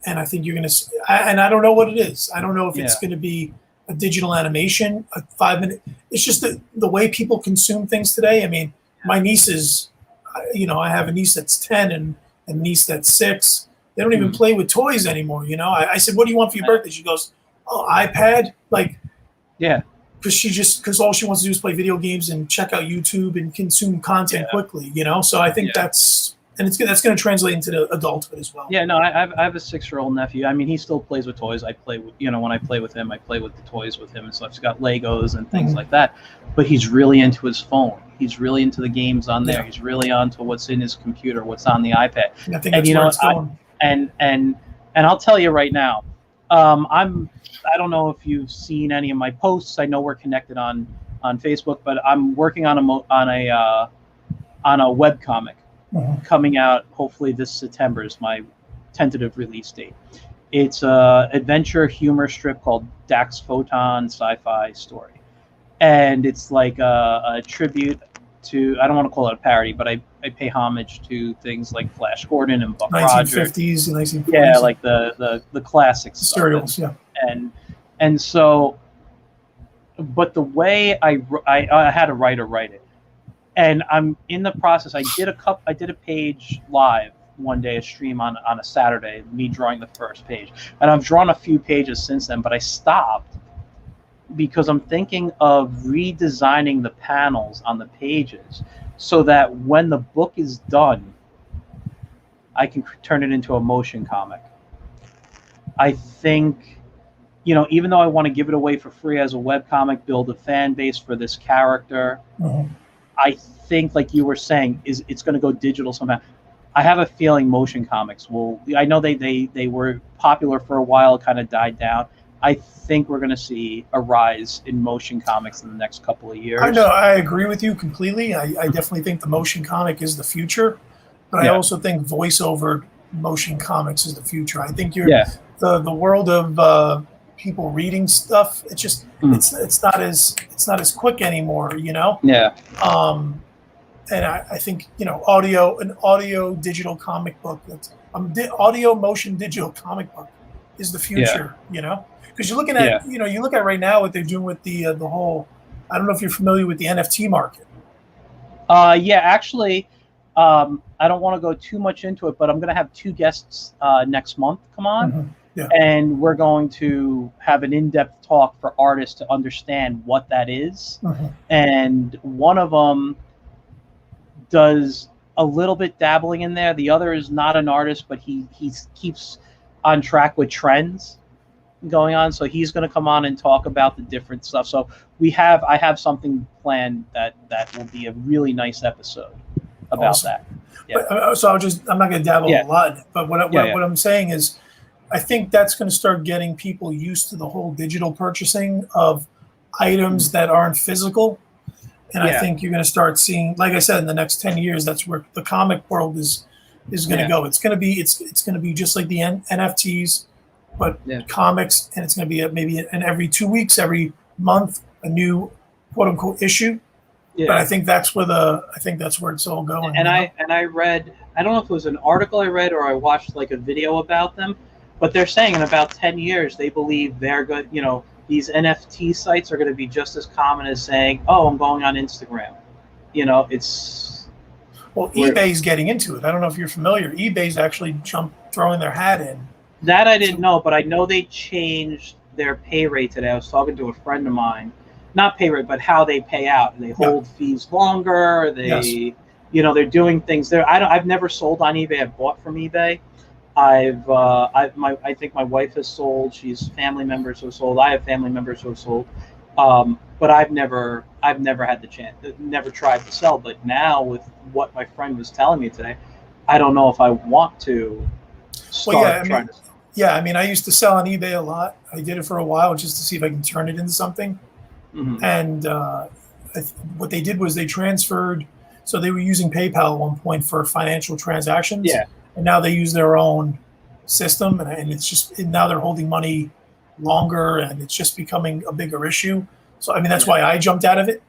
and I think you're going to. And I don't know what it is. I don't know if it's going to be a digital animation, a 5-minute. It's just the way people consume things today. I mean, my nieces, I have a niece that's 10 and a niece that's 6. They don't even play with toys anymore. I said, "What do you want for your birthday?" She goes, "Oh, iPad." Because all she wants to do is play video games and check out YouTube and consume content quickly. So I think that's going to translate into the adulthood as well. Yeah, no, I have a 6-year-old nephew. I mean, he still plays with toys. I play with, when I play with him, I play with the toys with him and stuff. He's got Legos and things like that. But he's really into his phone. He's really into the games on there. He's really onto what's in his computer, what's on the iPad. I think that's where it's going. And I'll tell you right now, I don't know if you've seen any of my posts. I know we're connected on Facebook, but I'm working on a webcomic coming out hopefully this September is my tentative release date. It's a adventure humor strip called Dax Photon Sci-Fi Story, and it's like a tribute to, I don't want to call it a parody, but I pay homage to things like Flash Gordon and Buck 1950s and 1940s. Yeah, like the classics. Serials, And so, but the way I had a writer write it, and I'm in the process. I did a page live one day, a stream on a Saturday, me drawing the first page, and I've drawn a few pages since then, but I stopped because I'm thinking of redesigning the panels on the pages so that when the book is done, I can turn it into a motion comic. I think, even though I want to give it away for free as a webcomic, build a fan base for this character, I think, like you were saying, it's going to go digital somehow. I have a feeling motion comics will. I know they were popular for a while, kind of died down. I think we're going to see a rise in motion comics in the next couple of years. I know. I agree with you completely. I definitely think the motion comic is the future, but I also think voiceover motion comics is the future. I think the world of people reading stuff. It's just it's not as quick anymore. Yeah. And I think an audio digital comic book audio motion digital comic book is the future. Because you're looking at you look at right now what they're doing with the whole. I don't know if you're familiar with the NFT market. Actually, I don't want to go too much into it, but I'm going to have 2 guests next month come on. Mm-hmm. Yeah. And we're going to have an in-depth talk for artists to understand what that is. Mm-hmm. And one of them does a little bit dabbling in there. The other is not an artist, but he keeps on track with trends going on. So he's going to come on and talk about the different stuff. So I have something planned that will be a really nice episode about Awesome. that. Yeah. But, so I'm not going to dabble a lot in it, but what I'm saying is, I think that's going to start getting people used to the whole digital purchasing of items that aren't physical. And I think you're going to start seeing, like I said, in the next 10 years, that's where the comic world is going to go. It's going to be just like the NFTs, but comics, and it's going to be maybe every 2 weeks, every month, a new quote unquote issue. Yeah. But I think that's where it's all going. And I read, I don't know if it was an article I read or I watched like a video about them, but they're saying in about 10 years they believe they're good. You know, these NFT sites are going to be just as common as saying, "Oh, I'm going on Instagram." You know, it's eBay's getting into it. I don't know if you're familiar. eBay's actually throwing their hat in. That I didn't know, but I know they changed their pay rate today. I was talking to a friend of mine. Not pay rate, but how they pay out. They hold fees longer. They, they're doing things there. I've never sold on eBay. I've bought from eBay. I think my wife has sold. She's family members who have sold. I have family members who have sold. But I've never had the chance. Never tried to sell. But now with what my friend was telling me today, I don't know if I want to start trying to. Yeah, I mean, I used to sell on eBay a lot. I did it for a while just to see if I can turn it into something. Mm-hmm. And what they did was they transferred. So they were using PayPal at one point for financial transactions. Yeah. And now they use their own system, and it's just now they're holding money longer, and it's just becoming a bigger issue. So I mean, that's why I jumped out of it.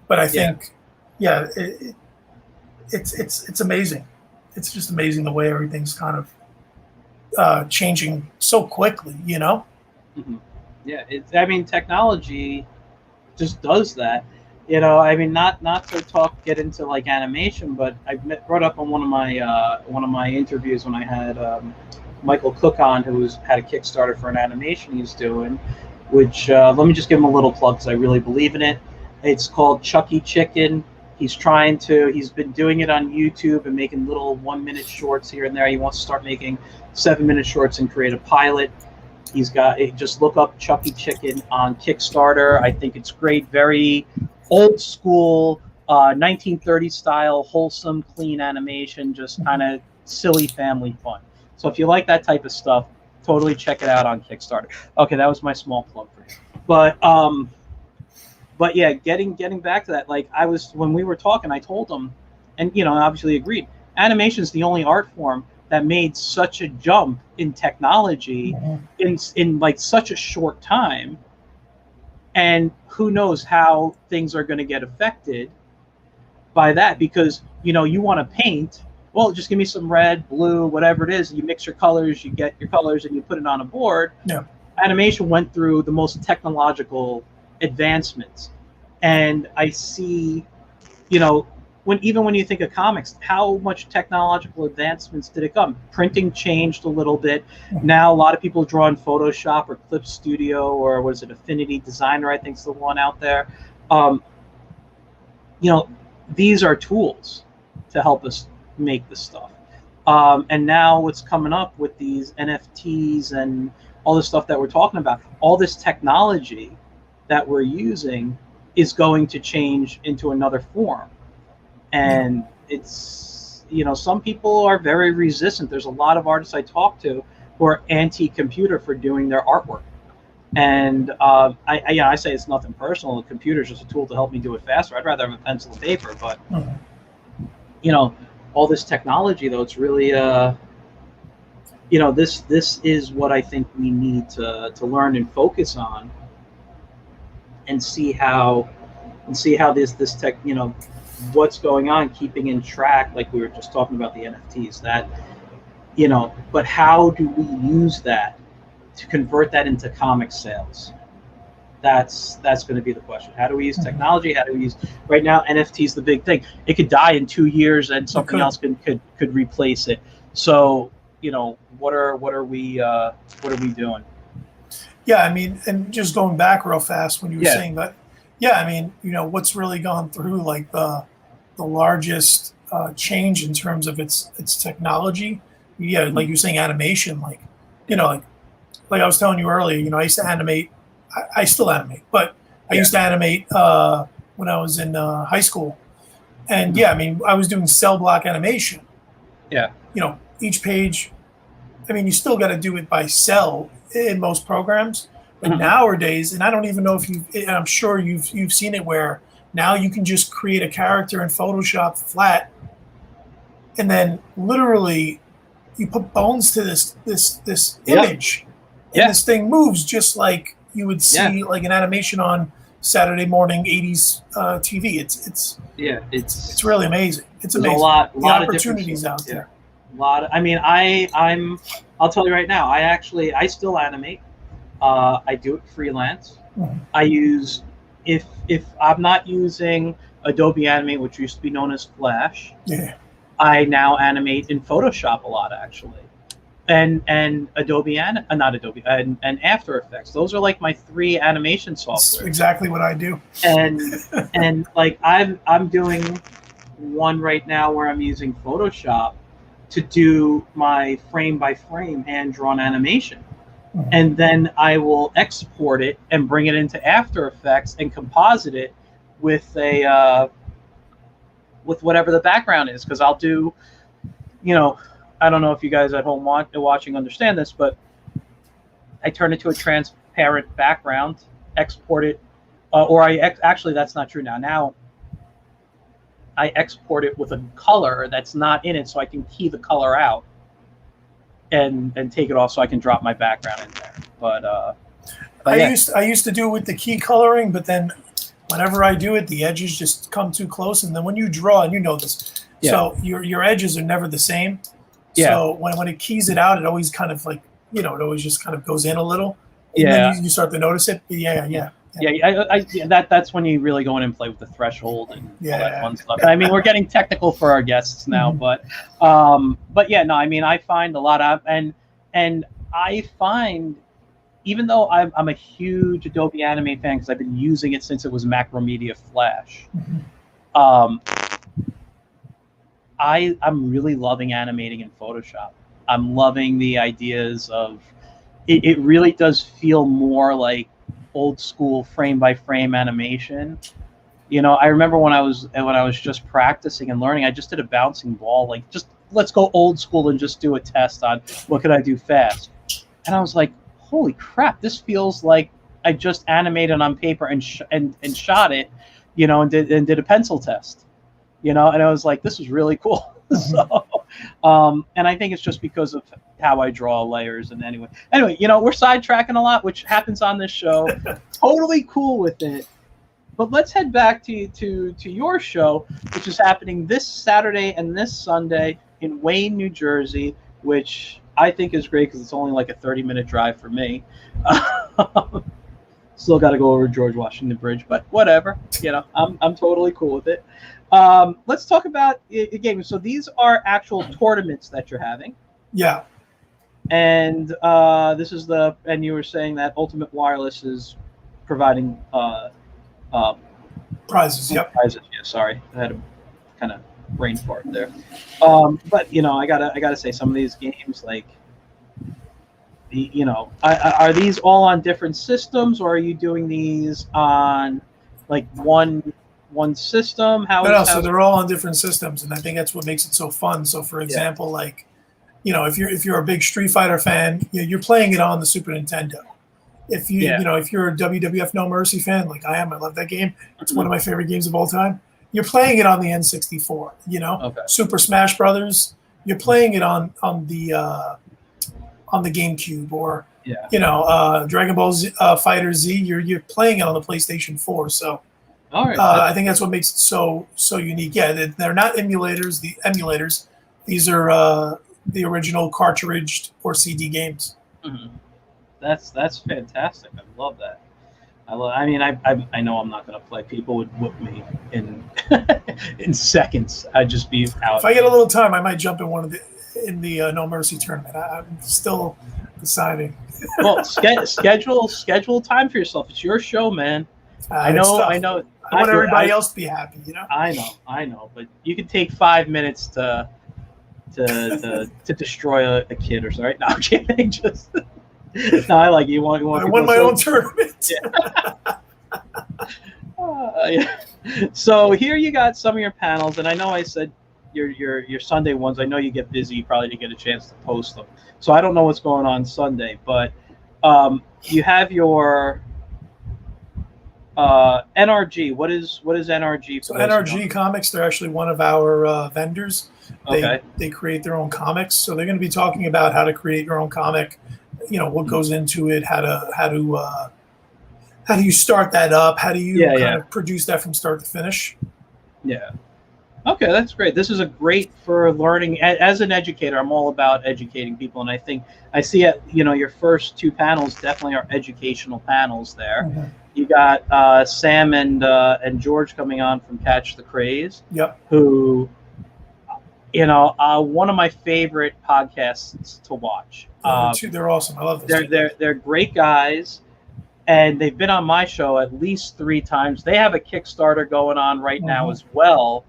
But I think, it's amazing. It's just amazing the way everything's kind of changing so quickly, you know? Mm-hmm. Yeah, I mean, technology just does that. You know, I mean, not to get into like animation, but I brought up on one of my interviews when I had Michael Cook on, who had a Kickstarter for an animation he's doing, which let me just give him a little plug because I really believe in it. It's called Chucky Chicken. He's been doing it on YouTube and making little 1-minute shorts here and there. He wants to start making 7-minute shorts and create a pilot. He's got just look up Chucky Chicken on Kickstarter. I think it's great. Very old school, 1930s style, wholesome, clean animation, just kind of silly family fun. So if you like that type of stuff, totally check it out on Kickstarter. Okay, that was my small plug for you. But yeah, getting back to that, like when we were talking, I told him, and obviously agreed. Animation is the only art form that made such a jump in technology in like such a short time. And who knows how things are going to get affected by that, because you want to paint, well, just give me some red, blue, whatever it is, you mix your colors, you get your colors, and you put it on a board. Animation went through the most technological advancements, and I see when you think of comics, how much technological advancements did it come? Printing changed a little bit. Now a lot of people draw in Photoshop or Clip Studio, or what is it, Affinity Designer, I think is the one out there. These are tools to help us make this stuff. And now what's coming up with these NFTs and all this stuff that we're talking about, all this technology that we're using is going to change into another form. And it's, some people are very resistant. There's a lot of artists I talk to who are anti-computer for doing their artwork. And I say it's nothing personal. The computer's just a tool to help me do it faster. I'd rather have a pencil and paper. But, all this technology, though, it's really, this is what I think we need to learn and focus on, and see how this tech, what's going on, keeping in track, like we were just talking about the NFTs, that, but how do we use that to convert that into comic sales? That's going to be the question. How do we use technology? How do we use right now? NFT is the big thing. It could die in 2 years, and something else could replace it. So what are we doing? Yeah, I mean, and just going back real fast when you were saying that, yeah, I mean, what's really gone through like the largest change in terms of its technology. Yeah, like you're saying, animation, like like I was telling you earlier, I used to animate. I still animate, but I used to animate when I was in high school, and I mean, I was doing cell block animation. Yeah. Each page. I mean, you still got to do it by cell in most programs, but nowadays, and I don't even know if I'm sure you've seen it where now you can just create a character in Photoshop flat, and then literally you put bones to this image, and this thing moves just like you would see like an animation on Saturday morning '80s TV. It's really amazing. It's amazing. A lot the opportunities out there. A lot. I mean, I'll tell you right now. I still animate. I do it freelance. I use if I'm not using Adobe Animate, which used to be known as Flash. Yeah. I now animate in Photoshop a lot, actually, and Adobe and not Adobe and After Effects. Those are like my 3 animation software. That's exactly what I do. And like I'm doing one right now where I'm using Photoshop to do my frame by frame hand drawn animation. And then I will export it and bring it into After Effects and composite it with with whatever the background is, because I'll do, I don't know if you guys at home watching understand this, but I turn it to a transparent background, export it, actually that's not true now. Now I export it with a color that's not in it, so I can key the color out and take it off, so I can drop my background in there. But I used to do it with the key coloring, but then whenever I do it, the edges just come too close, and then when you draw, and you know this, so your edges are never the same. So when it keys it out, it always kind of like it always just kind of goes in a little. And then you start to notice it. That's when you really go in and play with the threshold and all that fun stuff. I mean, we're getting technical for our guests now, but yeah, no, I mean, I find a lot of and I find, even though I'm a huge Adobe Animate fan because I've been using it since it was Macromedia Flash, I'm really loving animating in Photoshop. I'm loving the ideas of it really does feel more like old school frame by frame animation. I remember when I was just practicing and learning, I just did a bouncing ball, like just let's go old school and just do a test on what could I do fast. And I was like, holy crap, this feels like I just animated on paper and shot it, and did a pencil test, and I was like, this is really cool. So, and I think it's just because of how I draw layers. And anyway, we're sidetracking a lot, which happens on this show. Totally cool with it. But let's head back to your show, which is happening this Saturday and this Sunday in Wayne, New Jersey, which I think is great because it's only like a 30-minute drive for me. Still got to go over George Washington Bridge, but whatever. I'm totally cool with it. Let's talk about a game. So these are actual tournaments that you're having. Yeah. And this is and you were saying that Ultimate Wireless is providing prizes. Yep. Prizes. Yeah. Sorry, I had a kind of brain fart there. But I gotta say, some of these games, like are these all on different systems, or are you doing these on like one system? So they're all on different systems, and I think that's what makes it so fun. So, for example, like if you're a big Street Fighter fan, you're playing it on the Super Nintendo. If if you're a WWF No Mercy fan, like I am, I love that game. It's one of my favorite games of all time. You're playing it on the N64. Super Smash Brothers, you're playing it on the GameCube, or Dragon Ball Fighter Z, you're playing it on the PlayStation 4. So all right. I think that's what makes it so unique. Yeah, they're not emulators. These are the original cartridge or CD games. That's fantastic. I love that. I mean, I know I'm not going to play. People would whoop me in in seconds. I'd just be out. If I get a little time, I might jump in the No Mercy tournament. I'm still deciding. Well, schedule time for yourself. It's your show, man. I know. I want everybody else to be happy, you know. I know. But you can take 5 minutes to destroy a kid or something. Right? No, I'm kidding. Just no. I like you. Want I won my own tournament. Yeah. So here you got some of your panels, and I know I said your Sunday ones. I know you get busy. You probably didn't get a chance to post them. So I don't know what's going on Sunday, but you have your NRG. What is NRG? So NRG Comics, they're actually one of our vendors. Okay. They create their own comics, so they're going to be talking about how to create your own comic. You know what goes into it, how do you start that up? How do you kind of produce that from start to finish? Yeah. Okay, that's great. This is a great for learning. As an educator, I'm all about educating people, and I think I see it. You know, your first 2 panels definitely are educational panels. There, you got Sam and George coming on from Catch the Craze. Yep. Who, you know, one of my favorite podcasts to watch. They're awesome. I love this. They're great guys. And they've been on my show at least 3 times. They have a Kickstarter going on right now as well.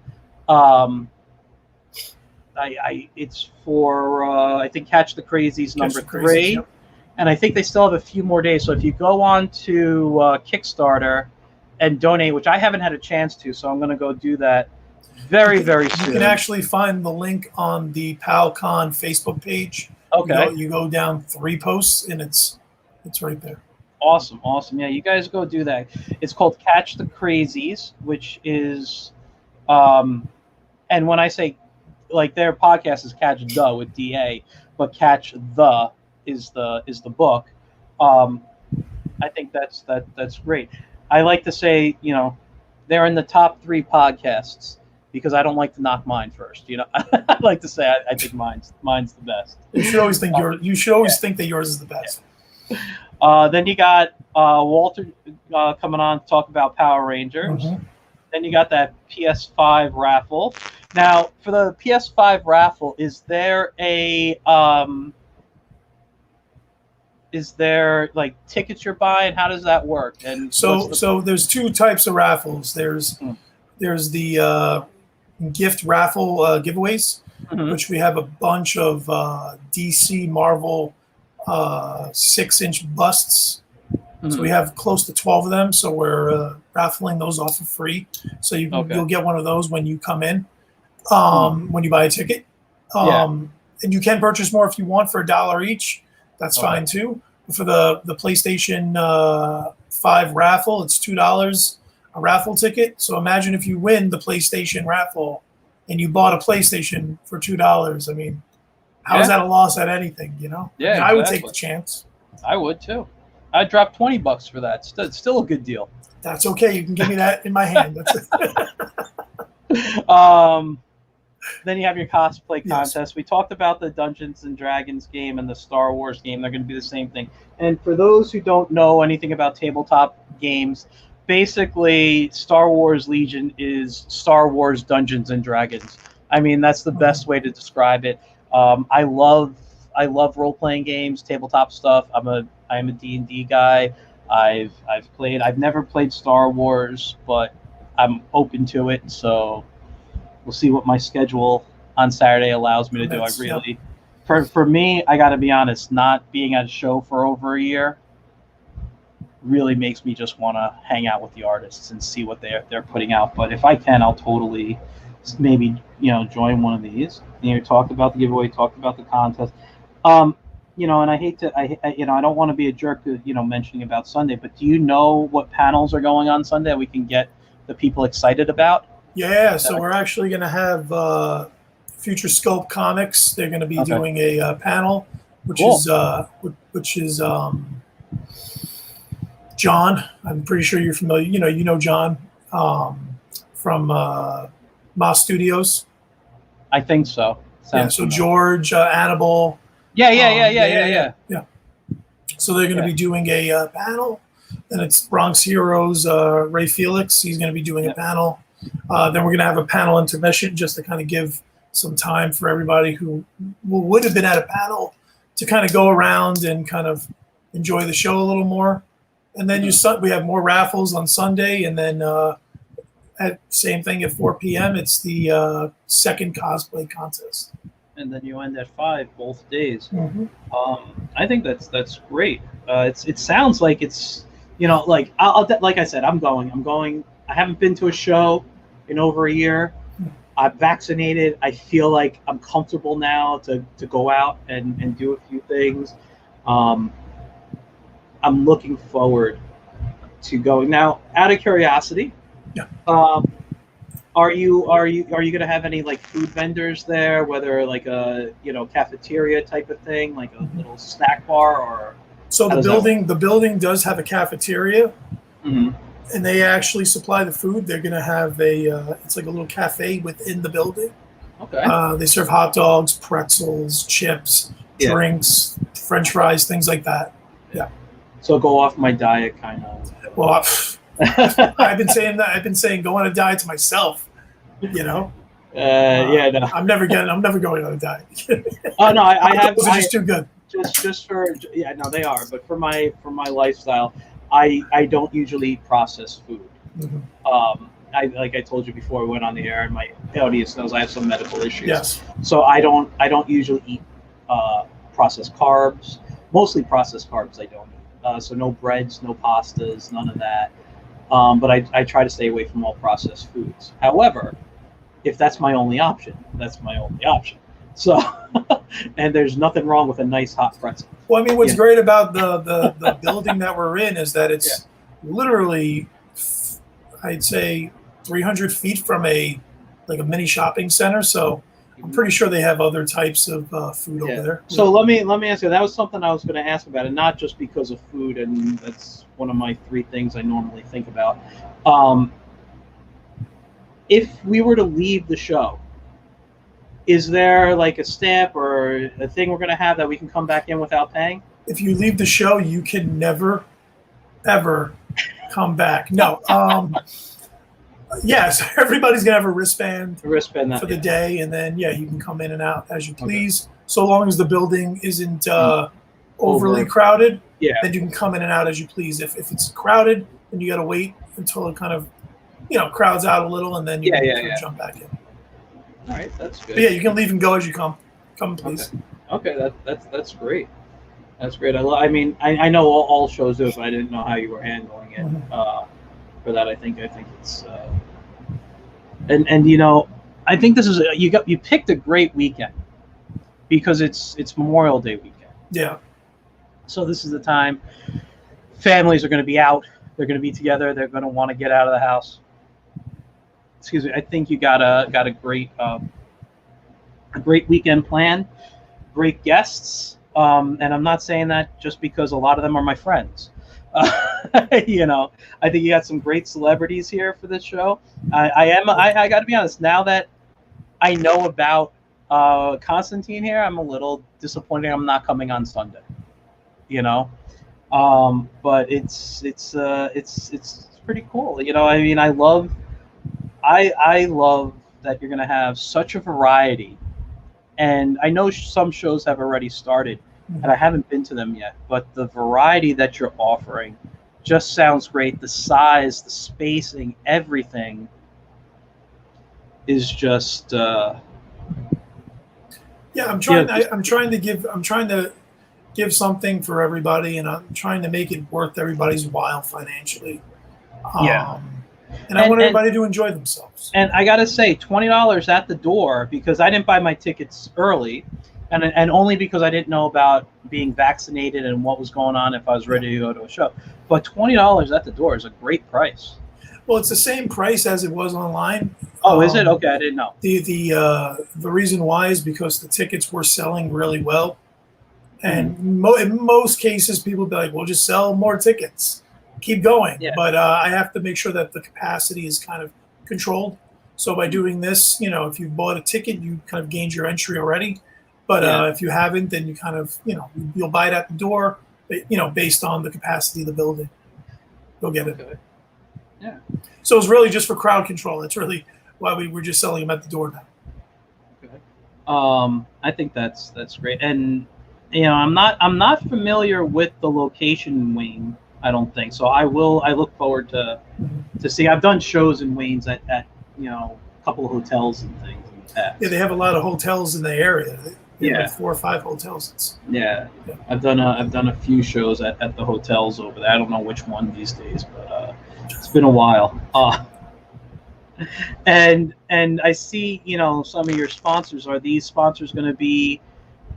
It's for I think Catch the Crazies number 3, and I think they still have a few more days. So if you go on to Kickstarter and donate, which I haven't had a chance to, so I'm going to go do that very soon. You can actually find the link on the PalCon Facebook page. Okay. You go down 3 posts, and it's right there. Awesome. Yeah, you guys go do that. It's called Catch the Crazies, which is, and when I say, like, their podcast is Catch the with DA, but Catch the is the book. I think that's great. I like to say, you know, they're in the top 3 podcasts because I don't like to knock mine first. You know, I like to say I think mine's the best. You should always think think that yours is the best. Yeah. Then you got Walter coming on to talk about Power Rangers. Then you got that PS5 raffle. Now, for the PS5 raffle, is there like tickets you're buying? How does that work? And so there's 2 types of raffles. There's the gift raffle giveaways, which we have a bunch of DC Marvel 6-inch busts. So we have close to 12 of them. So we're raffling those off for free. So you'll get one of those when you come in, when you buy a ticket. And you can purchase more if you want for $1 each. That's fine too. But for the PlayStation 5 raffle, it's $2 a raffle ticket. So imagine if you win the PlayStation raffle and you bought a PlayStation for $2. I mean, how is that a loss at anything, you know? Yeah, I mean, I would take the chance. I would too. I'd drop $20 for that. It's still a good deal. That's okay. You can give me that in my hand. That's it. Then you have your cosplay contest. We talked about the Dungeons and Dragons game and the Star Wars game. They're going to be the same thing. And for those who don't know anything about tabletop games, basically Star Wars Legion is Star Wars Dungeons and Dragons. I mean, that's the best way to describe it. I love role-playing games, tabletop stuff. I'm a D&D guy. I've never played Star Wars, but I'm open to it. So we'll see what my schedule on Saturday allows me to do. For me, I got to be honest, not being at a show for over a year really makes me just want to hang out with the artists and see what they're putting out. But if I can, I'll totally maybe join one of these. Talk about the giveaway, talk about the contest. And I hate to, I don't want to be a jerk, mentioning about Sunday, but do you know what panels are going on Sunday that we can get the people excited about? Yeah, so we're actually going to have Future Scope Comics. They're going to be doing a panel, which is John. I'm pretty sure you're familiar. You know John from Moss Studios. I think so. Sounds familiar. George, Annabelle. Yeah. So they're going to be doing a panel. Then it's Bronx Heroes, Ray Felix. He's going to be doing a panel. Then we're going to have a panel intermission just to kind of give some time for everybody who would have been at a panel to kind of go around and kind of enjoy the show a little more. And then we have more raffles on Sunday, and then same thing at 4 p.m. It's the second cosplay contest. And then you end at 5 both days. Mm-hmm. I think that's great. It sounds like it's, you know, like like I said, I'm going. I haven't been to a show in over a year. I'm vaccinated. I feel like I'm comfortable now to go out and do a few things. I'm looking forward to going. Now, out of curiosity, yeah. Are you going to have any like food vendors there, whether like a cafeteria type of thing, like a little snack bar, or? So the building does have a cafeteria, and they actually supply the food. They're going to have it's like a little cafe within the building. Okay. They serve hot dogs, pretzels, chips, drinks, French fries, things like that. Yeah. So go off my diet, kind of. Well, I've been saying that. I've been saying go on a diet to myself. No. I'm never going on a diet. Oh no, I have. Those are just too good. Just for no, they are. But for my lifestyle, I don't usually eat processed food. Mm-hmm. Like I told you before we went on the air, and my audience knows I have some medical issues. Yes. So I don't usually eat processed carbs. Mostly processed carbs I don't eat. So no breads, no pastas, none of that. But I try to stay away from all processed foods. However, if that's my only option, that's my only option. So, and there's nothing wrong with a nice hot pretzel. Well, I mean, what's great about the building that we're in is that it's literally, I'd say, 300 feet from a mini shopping center. So I'm pretty sure they have other types of food over there. So let me ask you. That was something I was going to ask about, and not just because of food, and that's one of my 3 things I normally think about. If we were to leave the show, is there like a stamp or a thing we're going to have that we can come back in without paying? If you leave the show, you can never, ever come back. No. Yes, everybody's gonna have a wristband for the day, and then you can come in and out as you please, so long as the building isn't overly crowded. Yeah, then you can come in and out as you please. If it's crowded, then you got to wait until it kind of crowds out a little, and then you can jump back in. All right, that's good. But you can leave and go as you come. Come, please. Okay, that's great. That's great. I mean, I know all shows do it, but I didn't know how you were handling it. Mm-hmm. For that, I think it's and I think this is you picked a great weekend because it's Memorial Day weekend. Yeah. So this is the time families are going to be out. They're going to be together. They're going to want to get out of the house. Excuse me. I think you got a great weekend planned. Great guests. And I'm not saying that just because a lot of them are my friends. I think you got some great celebrities here for this show. I got to be honest. Now that I know about Constantine here, I'm a little disappointed I'm not coming on Sunday. But it's pretty cool. I mean, I love that you're gonna have such a variety, and I know some shows have already started. And I haven't been to them yet, but the variety that you're offering just sounds great. The size, the spacing, everything is just. I'm trying. I'm trying to give something for everybody, and I'm trying to make it worth everybody's while financially. And I want everybody to enjoy themselves. And I gotta say, $20 at the door, because I didn't buy my tickets early. And only because I didn't know about being vaccinated and what was going on if I was ready to go to a show. But $20 at the door is a great price. Well, it's the same price as it was online. Oh, is it? Okay, I didn't know. The reason why is because the tickets were selling really well. And in most cases, people be like, well, just sell more tickets. Keep going. Yeah. But I have to make sure that the capacity is kind of controlled. So by doing this, if you bought a ticket, you kind of gained your entry already. But if you haven't, then you kind of, you'll buy it at the door, based on the capacity of the building. go get it. Okay. Yeah. So it's really just for crowd control. That's really why we were just selling them at the door now. Okay. I think that's great, and I'm not familiar with the location in Wayne. I don't think so. I look forward to see. I've done shows in Wayne's at a couple of hotels and things in the past. Yeah, they have a lot of hotels in the area. They have Yeah. like 4 or 5 hotels. Yeah. I've done a few shows at the hotels over there. I don't know which one these days, but it's been a while. And I see, some of your sponsors. Are these sponsors going to be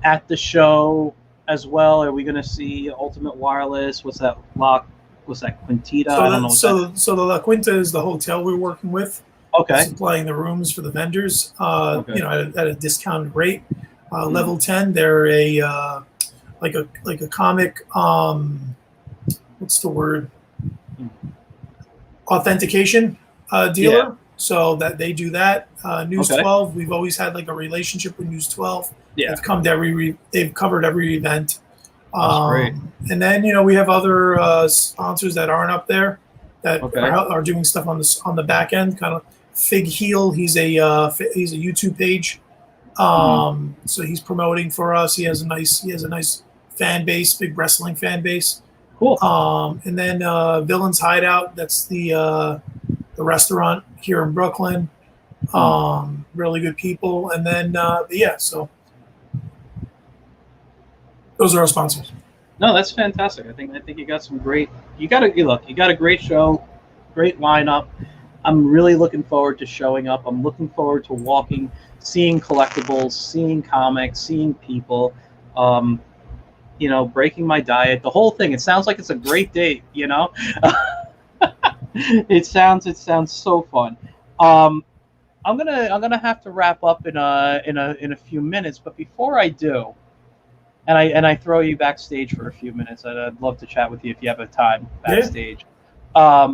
at the show as well? Are we going to see Ultimate Wireless? What's that Quintita? I don't know. So the La Quinta is the hotel we're working with. Okay. Supplying the rooms for the vendors, Okay. at a discounted rate. Level 10, they're a like a comic. What's the word? Authentication dealer. Yeah. So that they do that. News Okay. 12, we've always had like a relationship with News 12. Yeah. They've come to they've covered every event. That's great. And then we have other sponsors that aren't up there that Okay. are doing stuff on the back end. Kind of Fig Heel, he's a YouTube page. So he's promoting for us. He has a nice fan base, big wrestling fan base. Cool. And then Villains Hideout, that's the restaurant here in Brooklyn. Really good people. And then so those are our sponsors. No, that's fantastic. I think you got some great. You got a great show, great lineup. I'm really looking forward to showing up. I'm looking forward to walking, seeing collectibles, seeing comics, seeing people. Breaking my diet, the whole thing. It sounds like it's a great date. It sounds so fun. I'm gonna have to wrap up in a few minutes, but before I do, and I throw you backstage for a few minutes, I'd love to chat with you if you have a time backstage. Yeah.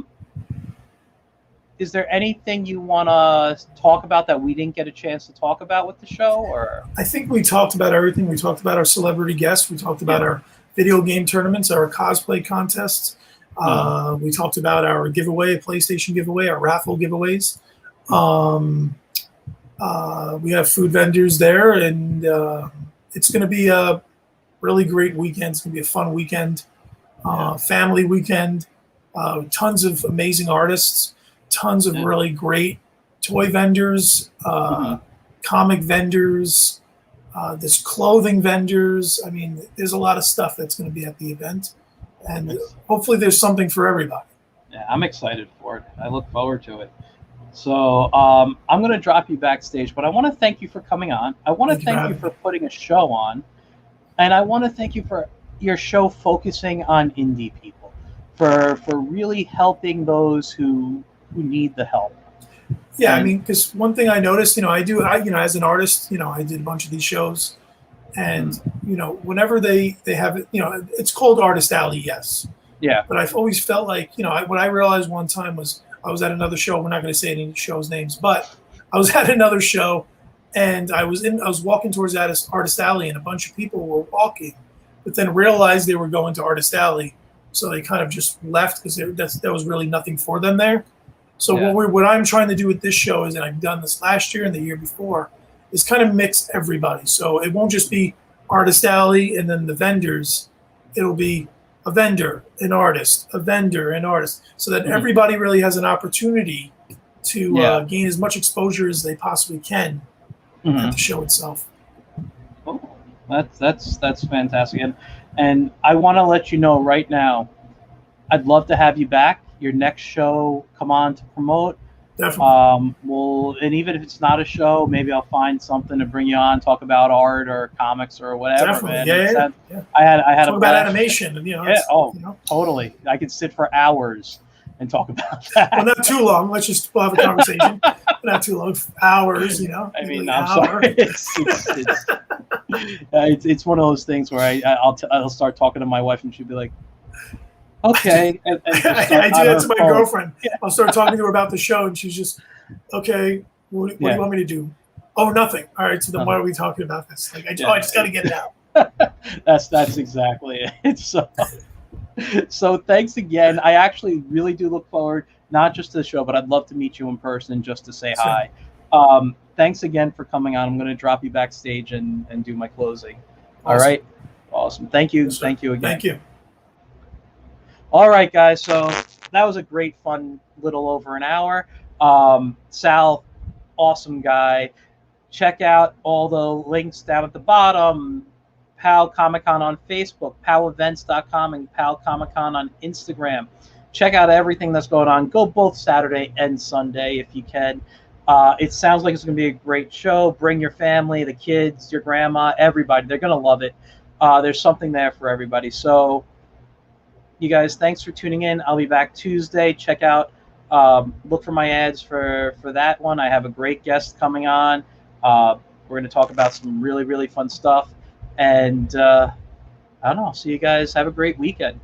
Is there anything you want to talk about that we didn't get a chance to talk about with the show? Or I think we talked about everything. We talked about our celebrity guests. We talked about our video game tournaments, our cosplay contests. We talked about our giveaway, PlayStation giveaway, our raffle giveaways. We have food vendors there, and it's going to be a really great weekend. It's going to be a fun weekend, family weekend. Tons of amazing artists. Tons of really great toy vendors, comic vendors, there's clothing vendors. I mean, there's a lot of stuff that's going to be at the event, and hopefully there's something for everybody. Yeah, I'm excited for it. I look forward to it. So I'm going to drop you backstage, but I want to thank you for coming on. I want to thank you for putting a show on, and I want to thank you for your show focusing on indie people, for really helping those who need the help. Yeah, I mean, because one thing I noticed, I as an artist, I did a bunch of these shows, and whenever they have it, it's called Artist Alley, yes. Yeah. But I've always felt like, what I realized one time was I was at another show. We're not going to say any shows' names, but I was at another show, and I was walking towards Artist Alley, and a bunch of people were walking, but then realized they were going to Artist Alley, so they kind of just left because there was really nothing for them there. So what I'm trying to do with this show is, and I've done this last year and the year before, is kind of mix everybody. So it won't just be Artist Alley and then the vendors. It'll be a vendor, an artist, a vendor, an artist, so that everybody really has an opportunity to gain as much exposure as they possibly can at the show itself. Oh, that's fantastic, and I want to let you know right now, I'd love to have you back. Your next show, come on to promote. Definitely. And even if it's not a show, maybe I'll find something to bring you on, talk about art or comics or whatever. Definitely. Man. Yeah. I had talk about animation, and totally. I could sit for hours and talk about that. Well, not too long. We'll have a conversation. Not too long. Hours, I mean, I'm sorry. It's one of those things where I'll start talking to my wife, and she'll be like, okay. And I do that to my girlfriend. Yeah. I'll start talking to her about the show, and she's just, okay, what do you want me to do? Oh, nothing. All right, so then why are we talking about this? Like, I just got to get it out. That's exactly it. So, So thanks again. I actually really do look forward, not just to the show, but I'd love to meet you in person just to say Same. hi. Thanks again for coming on. I'm going to drop you backstage and do my closing. All Awesome. right. Awesome. Thank you. Yes, sir. Thank you again. Thank you. All right, guys. So that was a great, fun little over an hour. Sal, awesome guy. Check out all the links down at the bottom. PAL Comic Con on Facebook, palevents.com, and PAL Comic Con on Instagram. Check out everything that's going on. Go both Saturday and Sunday if you can. It sounds like it's going to be a great show. Bring your family, the kids, your grandma, everybody. They're going to love it. There's something there for everybody. So, you guys, thanks for tuning in. I'll be back Tuesday. Check out, look for my ads for that one. I have a great guest coming on. We're going to talk about some really, really fun stuff. And I don't know. See you guys. Have a great weekend.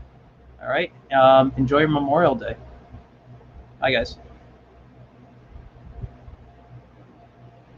All right. Enjoy your Memorial Day. Bye, guys.